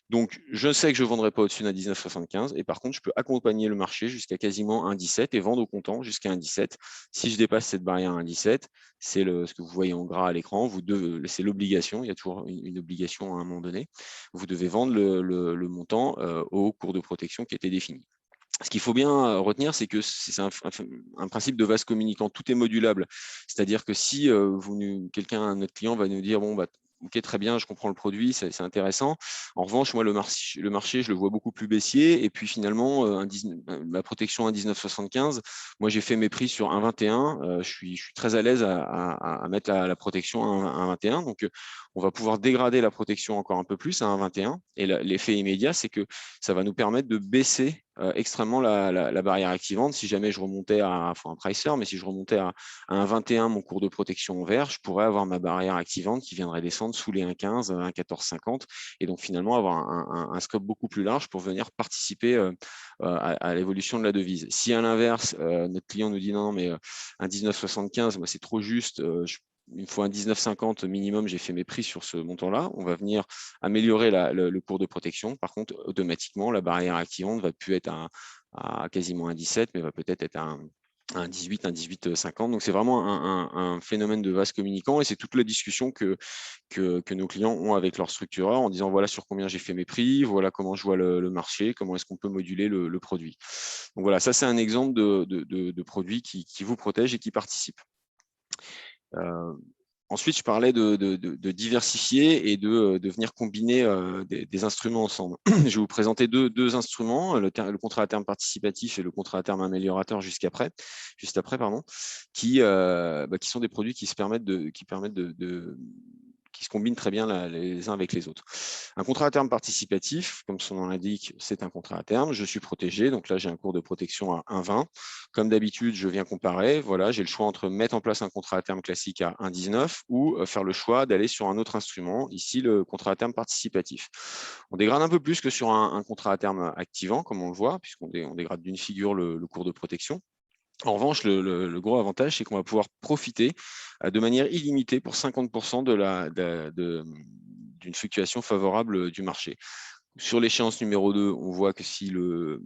Donc, je sais que je ne vendrai pas au-dessus d'un 19,75, et par contre, je peux accompagner le marché jusqu'à quasiment un 17 et vendre au comptant jusqu'à un 17. Si je dépasse cette barrière à un 17, c'est ce que vous voyez en gras à l'écran, c'est l'obligation, il y a toujours une obligation à un moment donné, vous devez vendre le montant au cours de protection qui était défini. Ce qu'il faut bien retenir, c'est que c'est un principe de vase communicant, tout est modulable. C'est-à-dire que si notre client va nous dire, bon, ok, très bien, je comprends le produit, c'est intéressant. En revanche, moi, le marché, je le vois beaucoup plus baissier. Et puis finalement, la protection 1,1975, moi, j'ai fait mes prix sur 1,21. Je suis très à l'aise à mettre la protection à 1,21. Donc, on va pouvoir dégrader la protection encore un peu plus à 1,21. Et l'effet immédiat, c'est que ça va nous permettre de baisser extrêmement la barrière activante. Si jamais je remontais un pricer, mais si je remontais à 1,21 mon cours de protection en vert, je pourrais avoir ma barrière activante qui viendrait descendre sous les 1,15, 1,1450 et donc finalement avoir un scope beaucoup plus large pour venir participer à l'évolution de la devise. Si à l'inverse, notre client nous dit non, mais 1,1975, moi c'est trop juste, il me faut un 19,50 minimum, j'ai fait mes prix sur ce montant-là. On va venir améliorer le cours de protection. Par contre, automatiquement, la barrière activante va plus être à quasiment un 17, mais va peut-être être un 18, un 18,50. Donc, c'est vraiment un phénomène de vase communicant et c'est toute la discussion que nos clients ont avec leur structureur en disant voilà sur combien j'ai fait mes prix, voilà comment je vois le marché, comment est-ce qu'on peut moduler le produit. Donc, voilà, ça, c'est un exemple de produit qui vous protège et qui participe. Ensuite, je parlais de diversifier et de venir combiner des instruments ensemble. Je vais vous présenter deux instruments, le contrat à terme participatif et le contrat à terme améliorateur juste après, qui sont des produits qui se combinent très bien les uns avec les autres. Un contrat à terme participatif, comme son nom l'indique, c'est un contrat à terme. Je suis protégé, donc là, j'ai un cours de protection à 1,20. Comme d'habitude, je viens comparer. Voilà, j'ai le choix entre mettre en place un contrat à terme classique à 1,19 ou faire le choix d'aller sur un autre instrument, ici le contrat à terme participatif. On dégrade un peu plus que sur un contrat à terme activant, comme on le voit, puisqu'on dégrade d'une figure le cours de protection. En revanche, le gros avantage, c'est qu'on va pouvoir profiter de manière illimitée pour 50% d'une fluctuation favorable du marché. Sur l'échéance numéro 2, on voit que si le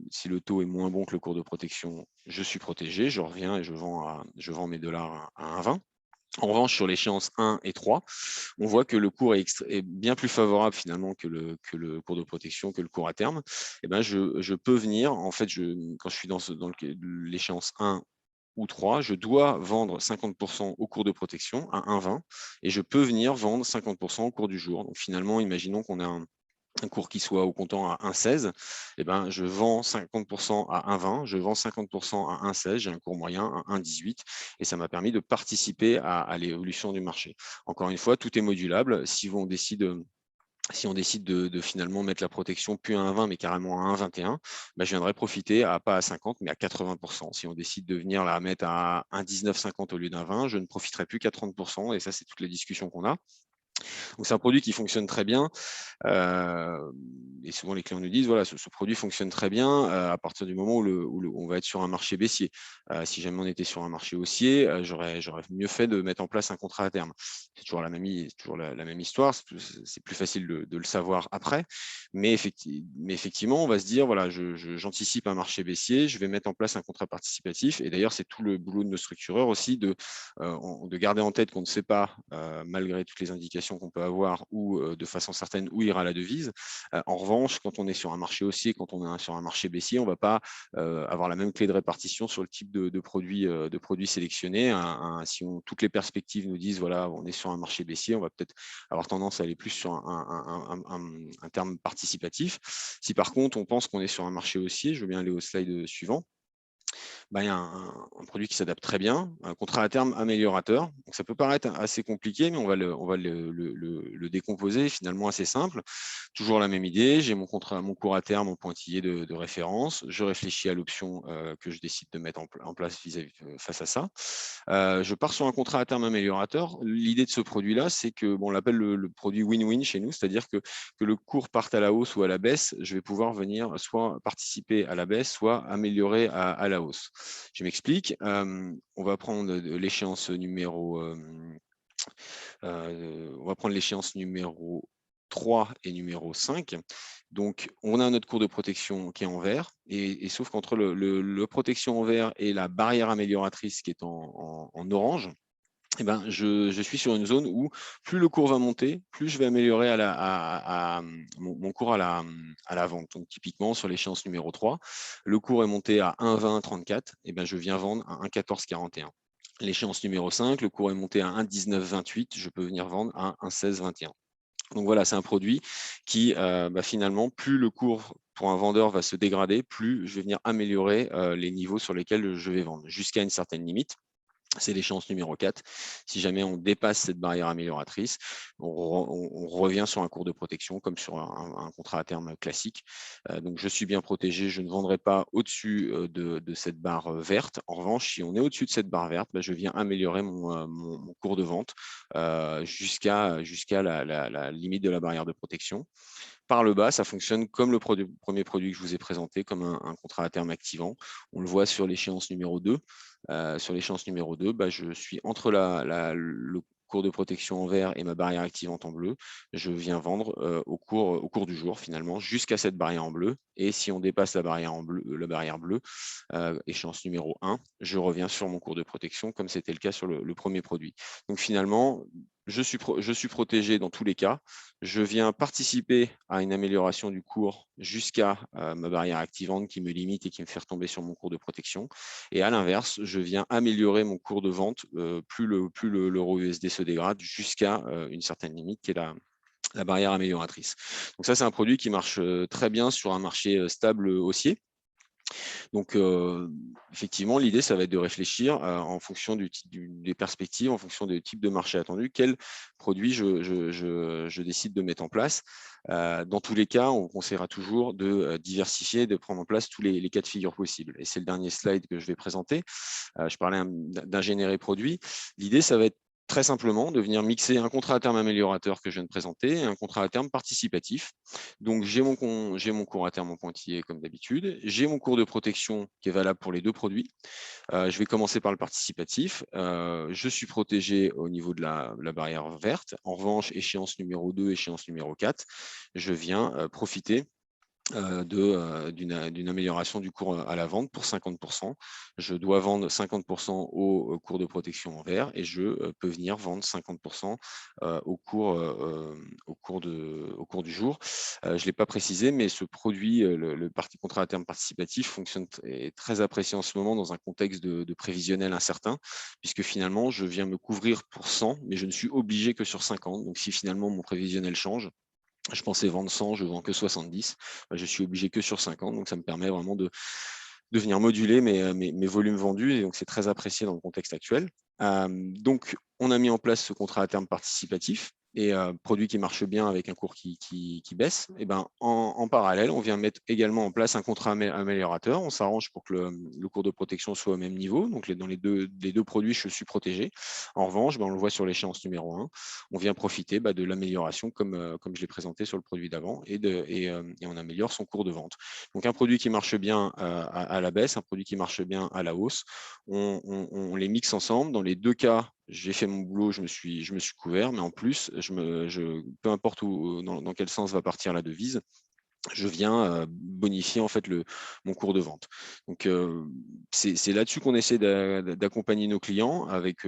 taux est moins bon que le cours de protection, je suis protégé, je reviens et je vends mes dollars à 1,20. En revanche, sur l'échéance 1 et 3, on voit que le cours est bien plus favorable finalement que le cours de protection, que le cours à terme. Et ben, je peux venir, en fait, quand je suis dans l'échéance 1 ou 3, je dois vendre 50% au cours de protection à 1,20 et je peux venir vendre 50% au cours du jour. Donc finalement, imaginons qu'on a un cours qui soit au comptant à 1,16, eh ben, je vends 50% à 1,20, je vends 50% à 1,16, j'ai un cours moyen à 1,18 et ça m'a permis de participer à l'évolution du marché. Encore une fois, tout est modulable. Si on décide de finalement mettre la protection plus à 1,20 mais carrément à 1,21, bah, je viendrai profiter pas à 50 mais à 80%. Si on décide de venir la mettre à 1,1950 au lieu d'un 20, je ne profiterai plus qu'à 30% et ça c'est toutes les discussions qu'on a. Donc c'est un produit qui fonctionne très bien. Et souvent les clients nous disent voilà, ce produit fonctionne très bien à partir du moment où on va être sur un marché baissier. Si jamais on était sur un marché haussier, j'aurais mieux fait de mettre en place un contrat à terme. C'est toujours la même histoire, c'est plus facile de le savoir après, mais effectivement on va se dire voilà, j'anticipe un marché baissier, je vais mettre en place un contrat participatif et d'ailleurs c'est tout le boulot de nos structureurs aussi de garder en tête qu'on ne sait pas malgré toutes les indications qu'on peut avoir ou de façon certaine où ira la devise. En revanche, quand on est sur un marché haussier, quand on est sur un marché baissier, on ne va pas avoir la même clé de répartition sur le type de produits sélectionnés. Si toutes les perspectives nous disent voilà, on est sur un marché baissier, on va peut-être avoir tendance à aller plus sur un terme participatif. Si par contre on pense qu'on est sur un marché haussier, je veux bien aller au slide suivant. Il y a un produit qui s'adapte très bien, un contrat à terme améliorateur. Donc, ça peut paraître assez compliqué, mais on va le décomposer finalement assez simple. Toujours la même idée, j'ai mon cours à terme en pointillé de référence. Je réfléchis à l'option que je décide de mettre en place face à ça. Je pars sur un contrat à terme améliorateur. L'idée de ce produit-là, c'est que on l'appelle le produit win-win chez nous, c'est-à-dire que le cours parte à la hausse ou à la baisse, je vais pouvoir venir soit participer à la baisse, soit améliorer à la hausse. Je m'explique. On va prendre l'échéance numéro 3 et numéro 5. Donc, on a notre cours de protection qui est en vert, et sauf qu'entre le protection en vert et la barrière amélioratrice qui est en orange, eh ben, je suis sur une zone où plus le cours va monter, plus je vais améliorer mon cours à la vente. Donc, typiquement, sur l'échéance numéro 3, le cours est monté à 1,2034, eh ben, je viens vendre à 1,1441. L'échéance numéro 5, le cours est monté à 1,1928, je peux venir vendre à 1,1621. Donc voilà, c'est un produit qui, finalement, plus le cours pour un vendeur va se dégrader, plus je vais venir améliorer les niveaux sur lesquels je vais vendre, jusqu'à une certaine limite. C'est l'échéance numéro 4. Si jamais on dépasse cette barrière amélioratrice, on revient sur un cours de protection comme sur un contrat à terme classique. Donc, je suis bien protégé. Je ne vendrai pas au-dessus de cette barre verte. En revanche, si on est au-dessus de cette barre verte, je viens améliorer mon cours de vente jusqu'à la limite de la barrière de protection. Par le bas, ça fonctionne comme le premier produit que je vous ai présenté, comme un contrat à terme activant. On le voit sur l'échéance numéro 2. Sur l'échéance numéro 2, je suis entre le cours de protection en vert et ma barrière activante en bleu. Je viens vendre au cours du jour, finalement, jusqu'à cette barrière en bleu. Et si on dépasse la barrière bleue, échéance numéro 1, je reviens sur mon cours de protection, comme c'était le cas sur le premier produit. Donc finalement, je suis protégé dans tous les cas. Je viens participer à une amélioration du cours jusqu'à ma barrière activante qui me limite et qui me fait retomber sur mon cours de protection. Et à l'inverse, je viens améliorer mon cours de vente plus l'euro USD se dégrade jusqu'à une certaine limite qui est la barrière amélioratrice. Donc ça, c'est un produit qui marche très bien sur un marché stable haussier. Donc, effectivement, l'idée, ça va être de réfléchir en fonction des perspectives, en fonction des types de marchés attendus, quel produit je décide de mettre en place. Dans tous les cas, on conseillera toujours de diversifier, de prendre en place tous les cas de figure possibles. Et c'est le dernier slide que je vais présenter. Je parlais d'ingénierie produit. L'idée, ça va être très simplement de venir mixer un contrat à terme améliorateur que je viens de présenter et un contrat à terme participatif. Donc, j'ai mon cours à terme en pointillé comme d'habitude. J'ai mon cours de protection qui est valable pour les deux produits. Je vais commencer par le participatif. Je suis protégé au niveau de la barrière verte. En revanche, échéance numéro 2, échéance numéro 4, je viens profiter d'une amélioration du cours à la vente pour 50%. Je dois vendre 50% au cours de protection en vert et je peux venir vendre 50% au cours du jour. Je ne l'ai pas précisé, mais ce produit, le contrat à terme participatif, est très apprécié en ce moment dans un contexte de prévisionnel incertain, puisque finalement, je viens me couvrir pour 100, mais je ne suis obligé que sur 50. Donc, si finalement mon prévisionnel change, je pensais vendre 100, je vends que 70. Je suis obligé que sur 50. Donc, ça me permet vraiment de venir moduler mes volumes vendus. Et donc, c'est très apprécié dans le contexte actuel. Donc, on a mis en place ce contrat à terme participatif et produit qui marche bien avec un cours qui baisse. Et en parallèle, on vient mettre également en place un contrat améliorateur. On s'arrange pour que le cours de protection soit au même niveau. Donc, dans les deux produits, je suis protégé. En revanche, on le voit sur l'échéance numéro 1, on vient profiter de l'amélioration comme je l'ai présenté sur le produit d'avant et on améliore son cours de vente. Donc, un produit qui marche bien à la baisse, un produit qui marche bien à la hausse, on les mixe ensemble. Dans les deux cas, j'ai fait mon boulot, je me suis couvert, mais en plus, peu importe dans quel sens va partir la devise, je viens bonifier en fait mon cours de vente. Donc, c'est là-dessus qu'on essaie d'accompagner nos clients avec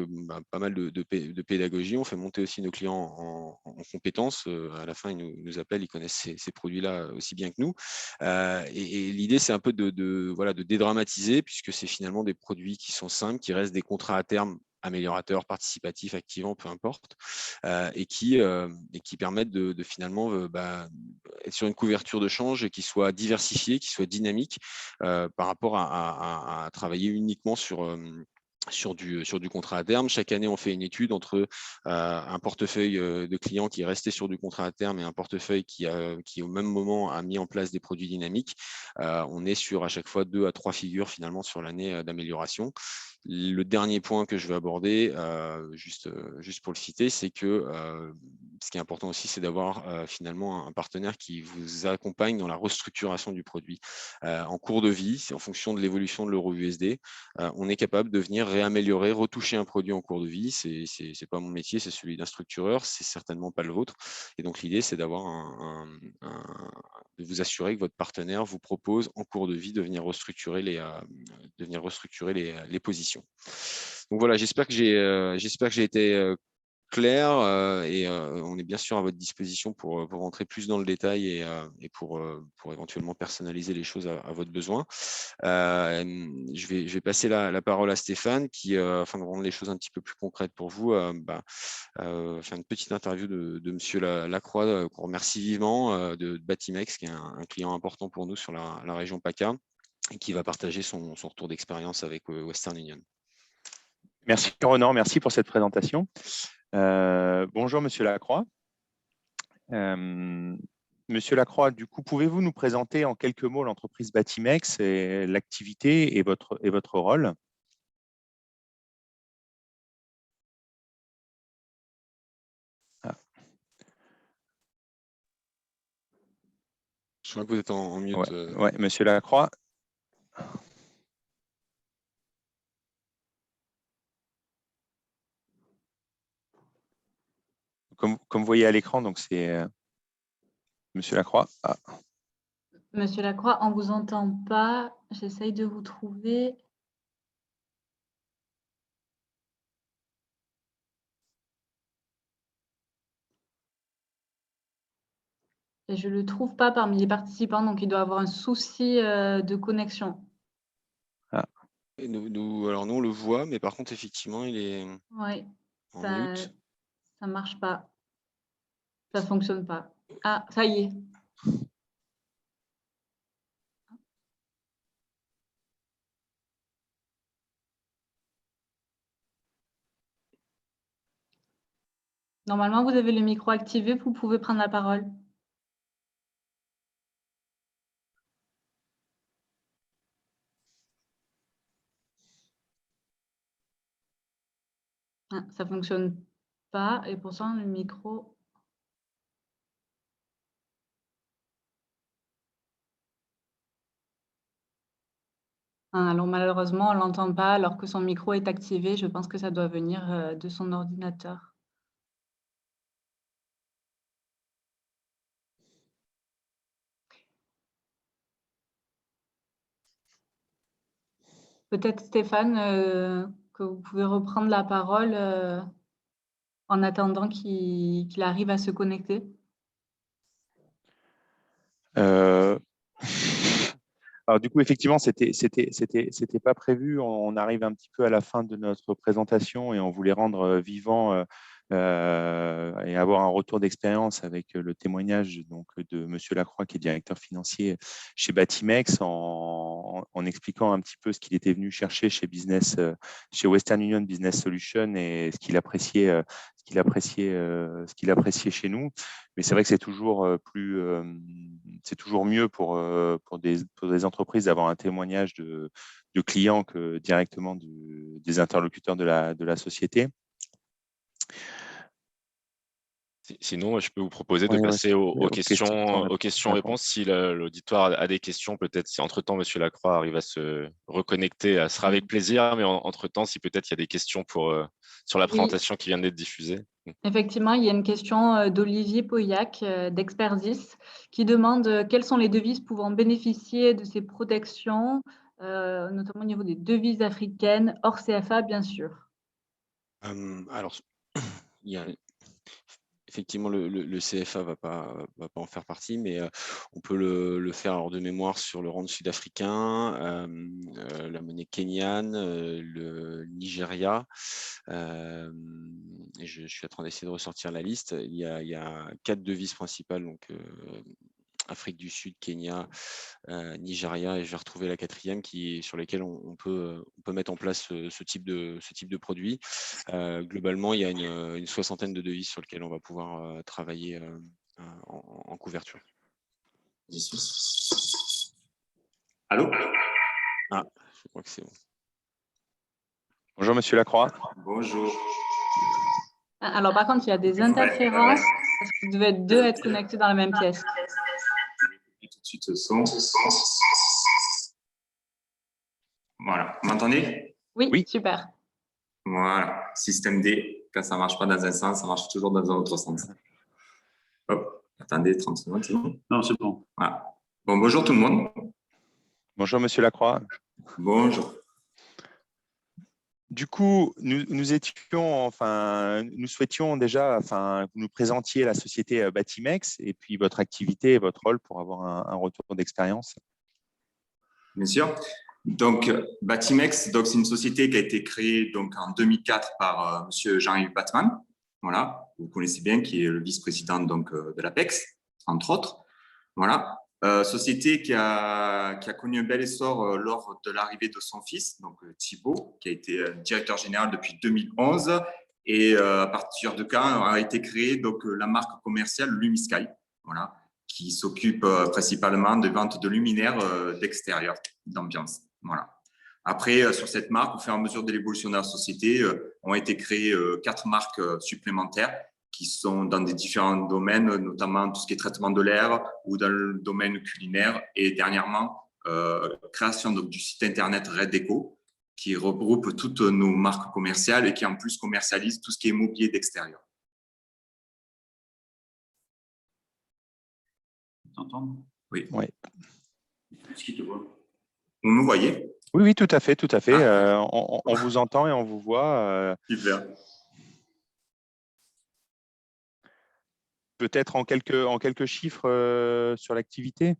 pas mal de pédagogie. On fait monter aussi nos clients en compétences. À la fin, ils nous appellent, ils connaissent ces produits-là aussi bien que nous. Et l'idée, c'est un peu de dédramatiser, puisque c'est finalement des produits qui sont simples, qui restent des contrats à terme améliorateurs, participatifs, activants, peu importe, et qui permettent de finalement être sur une couverture de change qui soit diversifiée, qui soit dynamique par rapport à travailler uniquement sur du contrat à terme. Chaque année, on fait une étude entre un portefeuille de clients qui est resté sur du contrat à terme et un portefeuille qui au même moment a mis en place des produits dynamiques. On est sur à chaque fois 2 à 3 figures finalement sur l'année d'amélioration. Le dernier point que je vais aborder, juste pour le citer, c'est que ce qui est important aussi, c'est d'avoir finalement un partenaire qui vous accompagne dans la restructuration du produit. En cours de vie, c'est en fonction de l'évolution de l'euro USD, on est capable de venir réaméliorer, retoucher un produit en cours de vie. C'est pas mon métier, c'est celui d'un structureur, c'est certainement pas le vôtre. Et donc l'idée, c'est d'avoir de vous assurer que votre partenaire vous propose en cours de vie de venir restructurer les positions. Donc voilà, j'espère que j'ai été clair et on est bien sûr à votre disposition pour rentrer plus dans le détail et pour éventuellement personnaliser les choses à votre besoin. Je vais passer la parole à Stéphane qui, afin de rendre les choses un petit peu plus concrètes pour vous, faire une petite interview de Monsieur Lacroix, qu'on remercie vivement, de Batimex, qui est un client important pour nous sur la région PACA, et qui va partager son retour d'expérience avec Western Union. Merci Ronan, merci pour cette présentation. Bonjour Monsieur Lacroix. Monsieur Lacroix, du coup, pouvez-vous nous présenter en quelques mots l'entreprise Batimex, et l'activité et votre rôle? Je crois que vous êtes en mute. Ouais, Monsieur Lacroix. Comme vous voyez à l'écran, donc c'est Monsieur Lacroix. Ah. Monsieur Lacroix, on ne vous entend pas. J'essaye de vous trouver. Et je ne le trouve pas parmi les participants, donc il doit avoir un souci de connexion. Ah. Et nous, on le voit, mais par contre, effectivement, il est Oui, en ça mute. ne marche pas. Ça ne fonctionne pas. Ah, ça y est. Normalement, vous avez le micro activé, vous pouvez prendre la parole. Ah, ça ne fonctionne pas et pourtant le micro… Alors malheureusement, on ne l'entend pas alors que son micro est activé. Je pense que ça doit venir de son ordinateur. Peut-être Stéphane, que vous pouvez reprendre la parole en attendant qu'il arrive à se connecter. Alors du coup, effectivement, c'était pas prévu. On arrive un petit peu à la fin de notre présentation et on voulait rendre vivant et avoir un retour d'expérience avec le témoignage donc, de Monsieur Lacroix, qui est directeur financier chez Batimex, en expliquant un petit peu ce qu'il était venu chercher chez Western Union Business Solutions et ce qu'il appréciait chez nous. Mais c'est vrai que c'est toujours mieux pour des entreprises d'avoir un témoignage de clients que directement des interlocuteurs de la société. Sinon, je peux vous proposer de passer aux questions-réponses. Si l'auditoire a des questions, peut-être si entre-temps, M. Lacroix arrive à se reconnecter, ce sera avec plaisir. Mais entre-temps, si peut-être il y a des questions sur la présentation qui vient d'être diffusée. Effectivement, il y a une question d'Olivier Pauillac d'Expertis qui demande quelles sont les devises pouvant bénéficier de ces protections, notamment au niveau des devises africaines, hors CFA, bien sûr. Alors, il y a… Effectivement, le CFA va pas en faire partie, mais on peut le faire alors de mémoire sur le rand sud-africain, la monnaie kenyane, le Nigeria. Et je suis en train d'essayer de ressortir la liste. Il y a 4 devises principales, donc Afrique du Sud, Kenya, Nigeria, et je vais retrouver la 4e sur lesquelles on peut mettre en place ce type de produit. Globalement, il y a une soixantaine de devises sur lesquelles on va pouvoir travailler en couverture. Allô? Ah, je crois que c'est bon. Bonjour Monsieur Lacroix. Bonjour. Alors par contre, il y a des interférences parce que vous devez être deux à être connectés dans la même pièce. Et tout de suite ce son. Voilà, vous m'entendez? Oui, super. Voilà, système D. Quand ça ne marche pas dans un sens, ça marche toujours dans un autre sens. Hop, attendez 30 secondes, c'est bon? Non, c'est bon. Voilà. Bon, bonjour tout le monde. Bonjour Monsieur Lacroix. Bonjour. Du coup, nous souhaitions déjà, que vous nous présentiez la société Batimex et puis votre activité et votre rôle pour avoir un retour d'expérience. Bien sûr. Donc, Batimex, c'est une société qui a été créée donc, en 2004 par Monsieur Jean-Yves Batman, voilà, vous connaissez bien, qui est le vice-président de l'APEX, entre autres. Voilà. Société qui a connu un bel essor lors de l'arrivée de son fils, donc Thibaut, qui a été directeur général depuis 2011. Et à partir de quand a été créée donc, la marque commerciale Lumisky, voilà, qui s'occupe principalement de vente de luminaires d'extérieur, d'ambiance. Voilà. Après, sur cette marque, au fur et à mesure de l'évolution de la société, ont été créées 4 marques supplémentaires qui sont dans des différents domaines, notamment tout ce qui est traitement de l'air ou dans le domaine culinaire. Et dernièrement, création donc, du site internet Red Eco, qui regroupe toutes nos marques commerciales et qui en plus commercialise tout ce qui est mobilier d'extérieur. T'entends? Oui. Oui. Est-ce qu'il te voit? Vous me voyez? Oui, tout à fait, tout à fait. On vous entend et on vous voit. Super. Peut-être en quelques chiffres sur l'activité.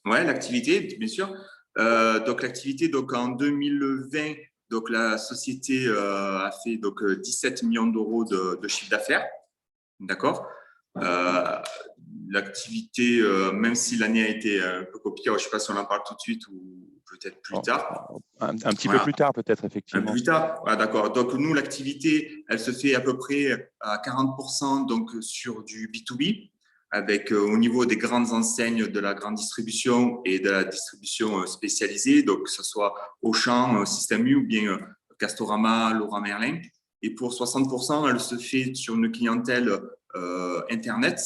Oui, l'activité, bien sûr. Donc, l'activité, en 2020, donc, la société a fait 17 millions d'euros de chiffre d'affaires. D'accord. L'activité, même si l'année a été un peu compliquée, je ne sais pas si on en parle tout de suite ou peut-être plus tard. Un petit peu plus tard, peut-être, effectivement. Plus tard, d'accord. Donc, nous, l'activité, elle se fait à peu près à 40% donc, sur du B2B, avec au niveau des grandes enseignes de la grande distribution et de la distribution spécialisée, donc que ce soit Auchan, Système U ou bien Castorama, Leroy Merlin. Et pour 60%, elle se fait sur une clientèle Internet,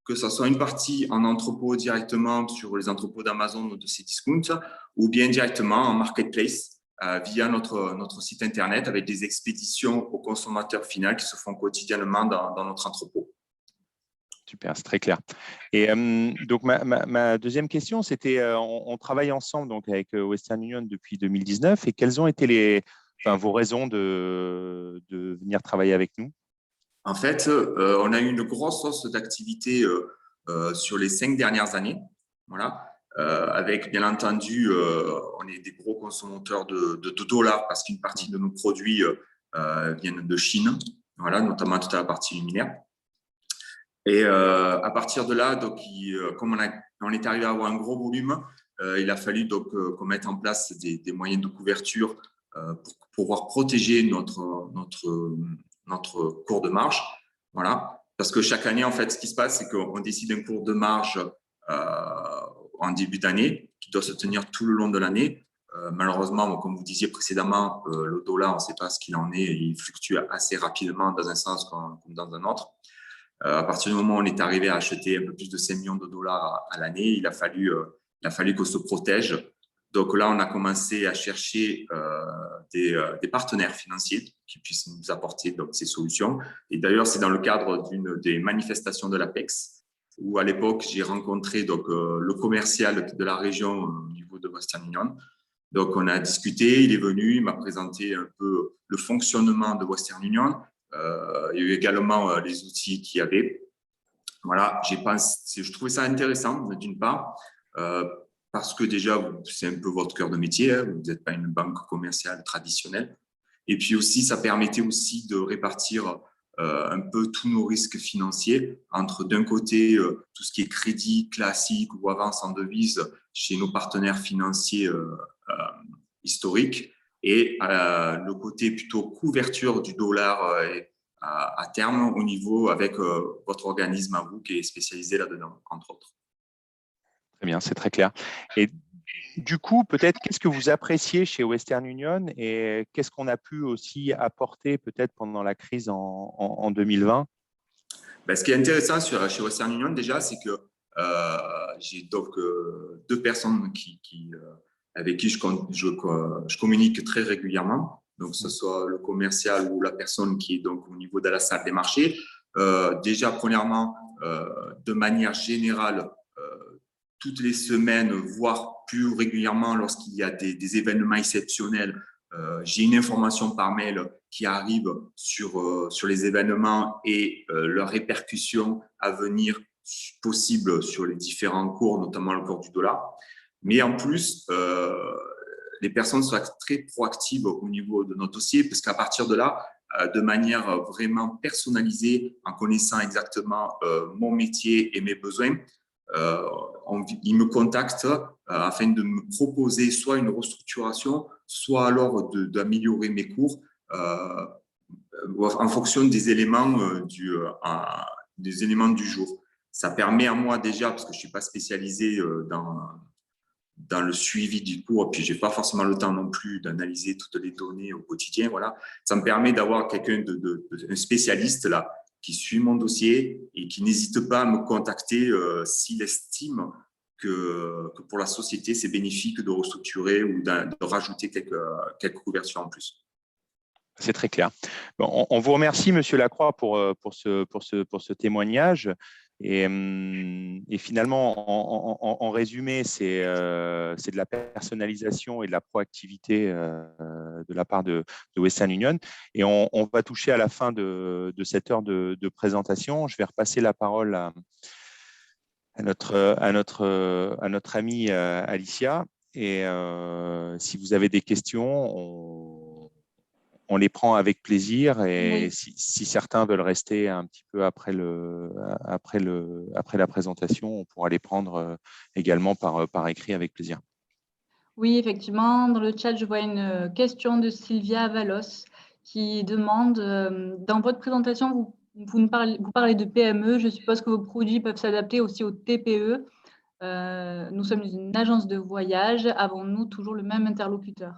que ce soit une partie en entrepôt directement sur les entrepôts d'Amazon ou de Cdiscount, ou bien directement en marketplace via notre site Internet avec des expéditions aux consommateurs finaux qui se font quotidiennement dans notre entrepôt. Super, c'est très clair. Et donc, ma deuxième question, c'était, on travaille ensemble donc, avec Western Union depuis 2019. Et quelles ont été vos raisons de venir travailler avec nous? En fait, on a eu une grosse hausse d'activité sur les 5 dernières années. Voilà. Avec, bien entendu, on est des gros consommateurs de dollars parce qu'une partie de nos produits viennent de Chine, voilà, notamment toute la partie luminaire. Et à partir de là, donc, comme on est arrivé à avoir un gros volume, il a fallu donc qu'on mette en place des moyens de couverture pour pouvoir protéger notre cours de marge. Voilà. Parce que chaque année, en fait, ce qui se passe, c'est qu'on décide un cours de marge en début d'année qui doit se tenir tout le long de l'année. Malheureusement, comme vous disiez précédemment, le dollar, on ne sait pas ce qu'il en est, il fluctue assez rapidement dans un sens comme dans un autre. À partir du moment où on est arrivé à acheter un peu plus de 5 millions de dollars à l'année, il a fallu qu'on se protège. Donc là, on a commencé à chercher des partenaires financiers qui puissent nous apporter donc, ces solutions. Et d'ailleurs, c'est dans le cadre d'une des manifestations de l'APEX où, à l'époque, j'ai rencontré donc, le commercial de la région au niveau de Western Union. Donc, on a discuté, il est venu, il m'a présenté un peu le fonctionnement de Western Union. Il y a eu également les outils qu'il y avait. Voilà, je trouvais ça intéressant, d'une part, parce que déjà, c'est un peu votre cœur de métier, hein, vous n'êtes pas une banque commerciale traditionnelle. Et puis aussi, ça permettait aussi de répartir un peu tous nos risques financiers entre, d'un côté, tout ce qui est crédit classique ou avance en devise chez nos partenaires financiers historiques, et le côté plutôt couverture du dollar à terme au niveau avec votre organisme à vous qui est spécialisé là-dedans, entre autres. Très bien, c'est très clair. Et du coup, peut-être, qu'est-ce que vous appréciez chez Western Union et qu'est-ce qu'on a pu aussi apporter peut-être pendant la crise en 2020? Ce qui est intéressant chez Western Union, déjà, c'est que j'ai donc 2 personnes avec qui je communique très régulièrement. Donc, que ce soit le commercial ou la personne qui est donc au niveau de la salle des marchés. Déjà, premièrement, de manière générale, toutes les semaines, voire plus régulièrement lorsqu'il y a des événements exceptionnels, j'ai une information par mail qui arrive sur les événements et leurs répercussions à venir possibles sur les différents cours, notamment le cours du dollar. Mais en plus, les personnes sont très proactives au niveau de notre dossier, parce qu'à partir de là, de manière vraiment personnalisée, en connaissant exactement mon métier et mes besoins, ils me contactent afin de me proposer soit une restructuration, soit alors d'améliorer mes cours en fonction des éléments du jour. Ça permet à moi déjà, parce que je ne suis pas spécialisé dans le suivi du cours, puis je n'ai pas forcément le temps non plus d'analyser toutes les données au quotidien. Voilà. Ça me permet d'avoir quelqu'un un spécialiste là, qui suit mon dossier et qui n'hésite pas à me contacter s'il estime que pour la société, c'est bénéfique de restructurer ou de rajouter quelques couvertures en plus. C'est très clair. Bon, on vous remercie, Monsieur Lacroix, pour ce témoignage. Et finalement, en résumé, c'est de la personnalisation et de la proactivité de la part de Western Union. Et on va toucher à la fin de cette heure de présentation. Je vais repasser la parole à notre amie Alicia. Et si vous avez des questions, on les prend avec plaisir, et oui. Si certains veulent rester un petit peu après la présentation, on pourra les prendre également par écrit avec plaisir. Oui, effectivement, dans le chat, je vois une question de Sylvia Valos qui demande, dans votre présentation, vous parlez de PME, je suppose que vos produits peuvent s'adapter aussi aux TPE. Nous sommes une agence de voyage, avons-nous toujours le même interlocuteur ?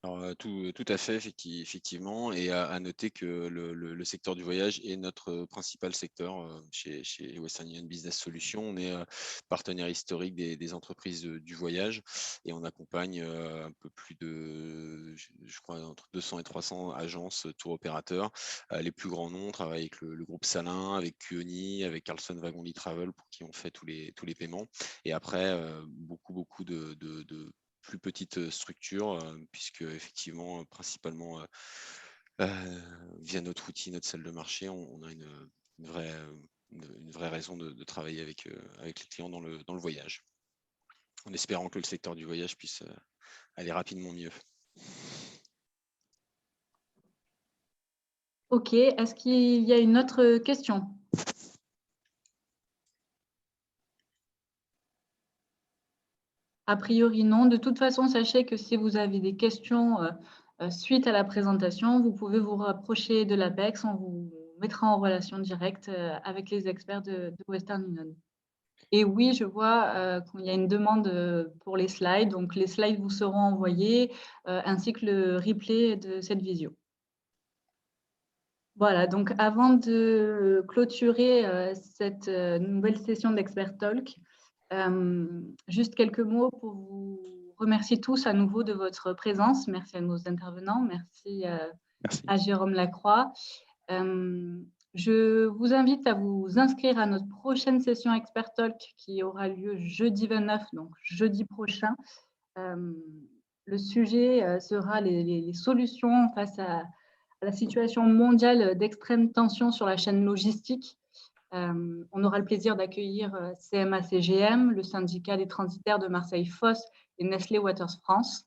Alors, tout à fait, effectivement, et à noter que le secteur du voyage est notre principal secteur chez Western Union Business Solutions. On est partenaire historique des entreprises du voyage, et on accompagne un peu plus de, je crois, entre 200 et 300 agences tour opérateurs. Les plus grands noms travaillent avec le groupe Salin, avec QENI, avec Carlson Wagon Lit Travel, pour qui on fait tous les paiements. Et après, beaucoup de plus petite structure, puisque effectivement, principalement via notre outil, notre salle de marché, on a une vraie raison de travailler avec les clients dans le voyage, en espérant que le secteur du voyage puisse aller rapidement mieux. Ok, est-ce qu'il y a une autre question ? A priori, non. De toute façon, sachez que si vous avez des questions suite à la présentation, vous pouvez vous rapprocher de l'APEX. On vous mettra en relation directe avec les experts de Western Union. Et oui, je vois qu'il y a une demande pour les slides. Donc, les slides vous seront envoyés, ainsi que le replay de cette visio. Voilà, donc avant de clôturer cette nouvelle session d'Expert Talk, juste quelques mots pour vous remercier tous à nouveau de votre présence. Merci à nos intervenants. Merci. À Jérôme Lacroix. Je vous invite à vous inscrire à notre prochaine session Expert Talk qui aura lieu jeudi 29, donc jeudi prochain. Le sujet sera les solutions face à la situation mondiale d'extrême tension sur la chaîne logistique. On aura le plaisir d'accueillir CMA-CGM, le syndicat des transitaires de Marseille-Fos et Nestlé Waters France.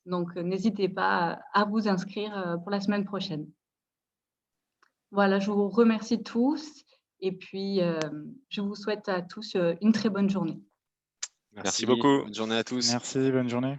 Donc, n'hésitez pas à vous inscrire pour la semaine prochaine. Voilà, je vous remercie tous et puis je vous souhaite à tous une très bonne journée. Merci beaucoup. Bonne journée à tous. Merci, bonne journée.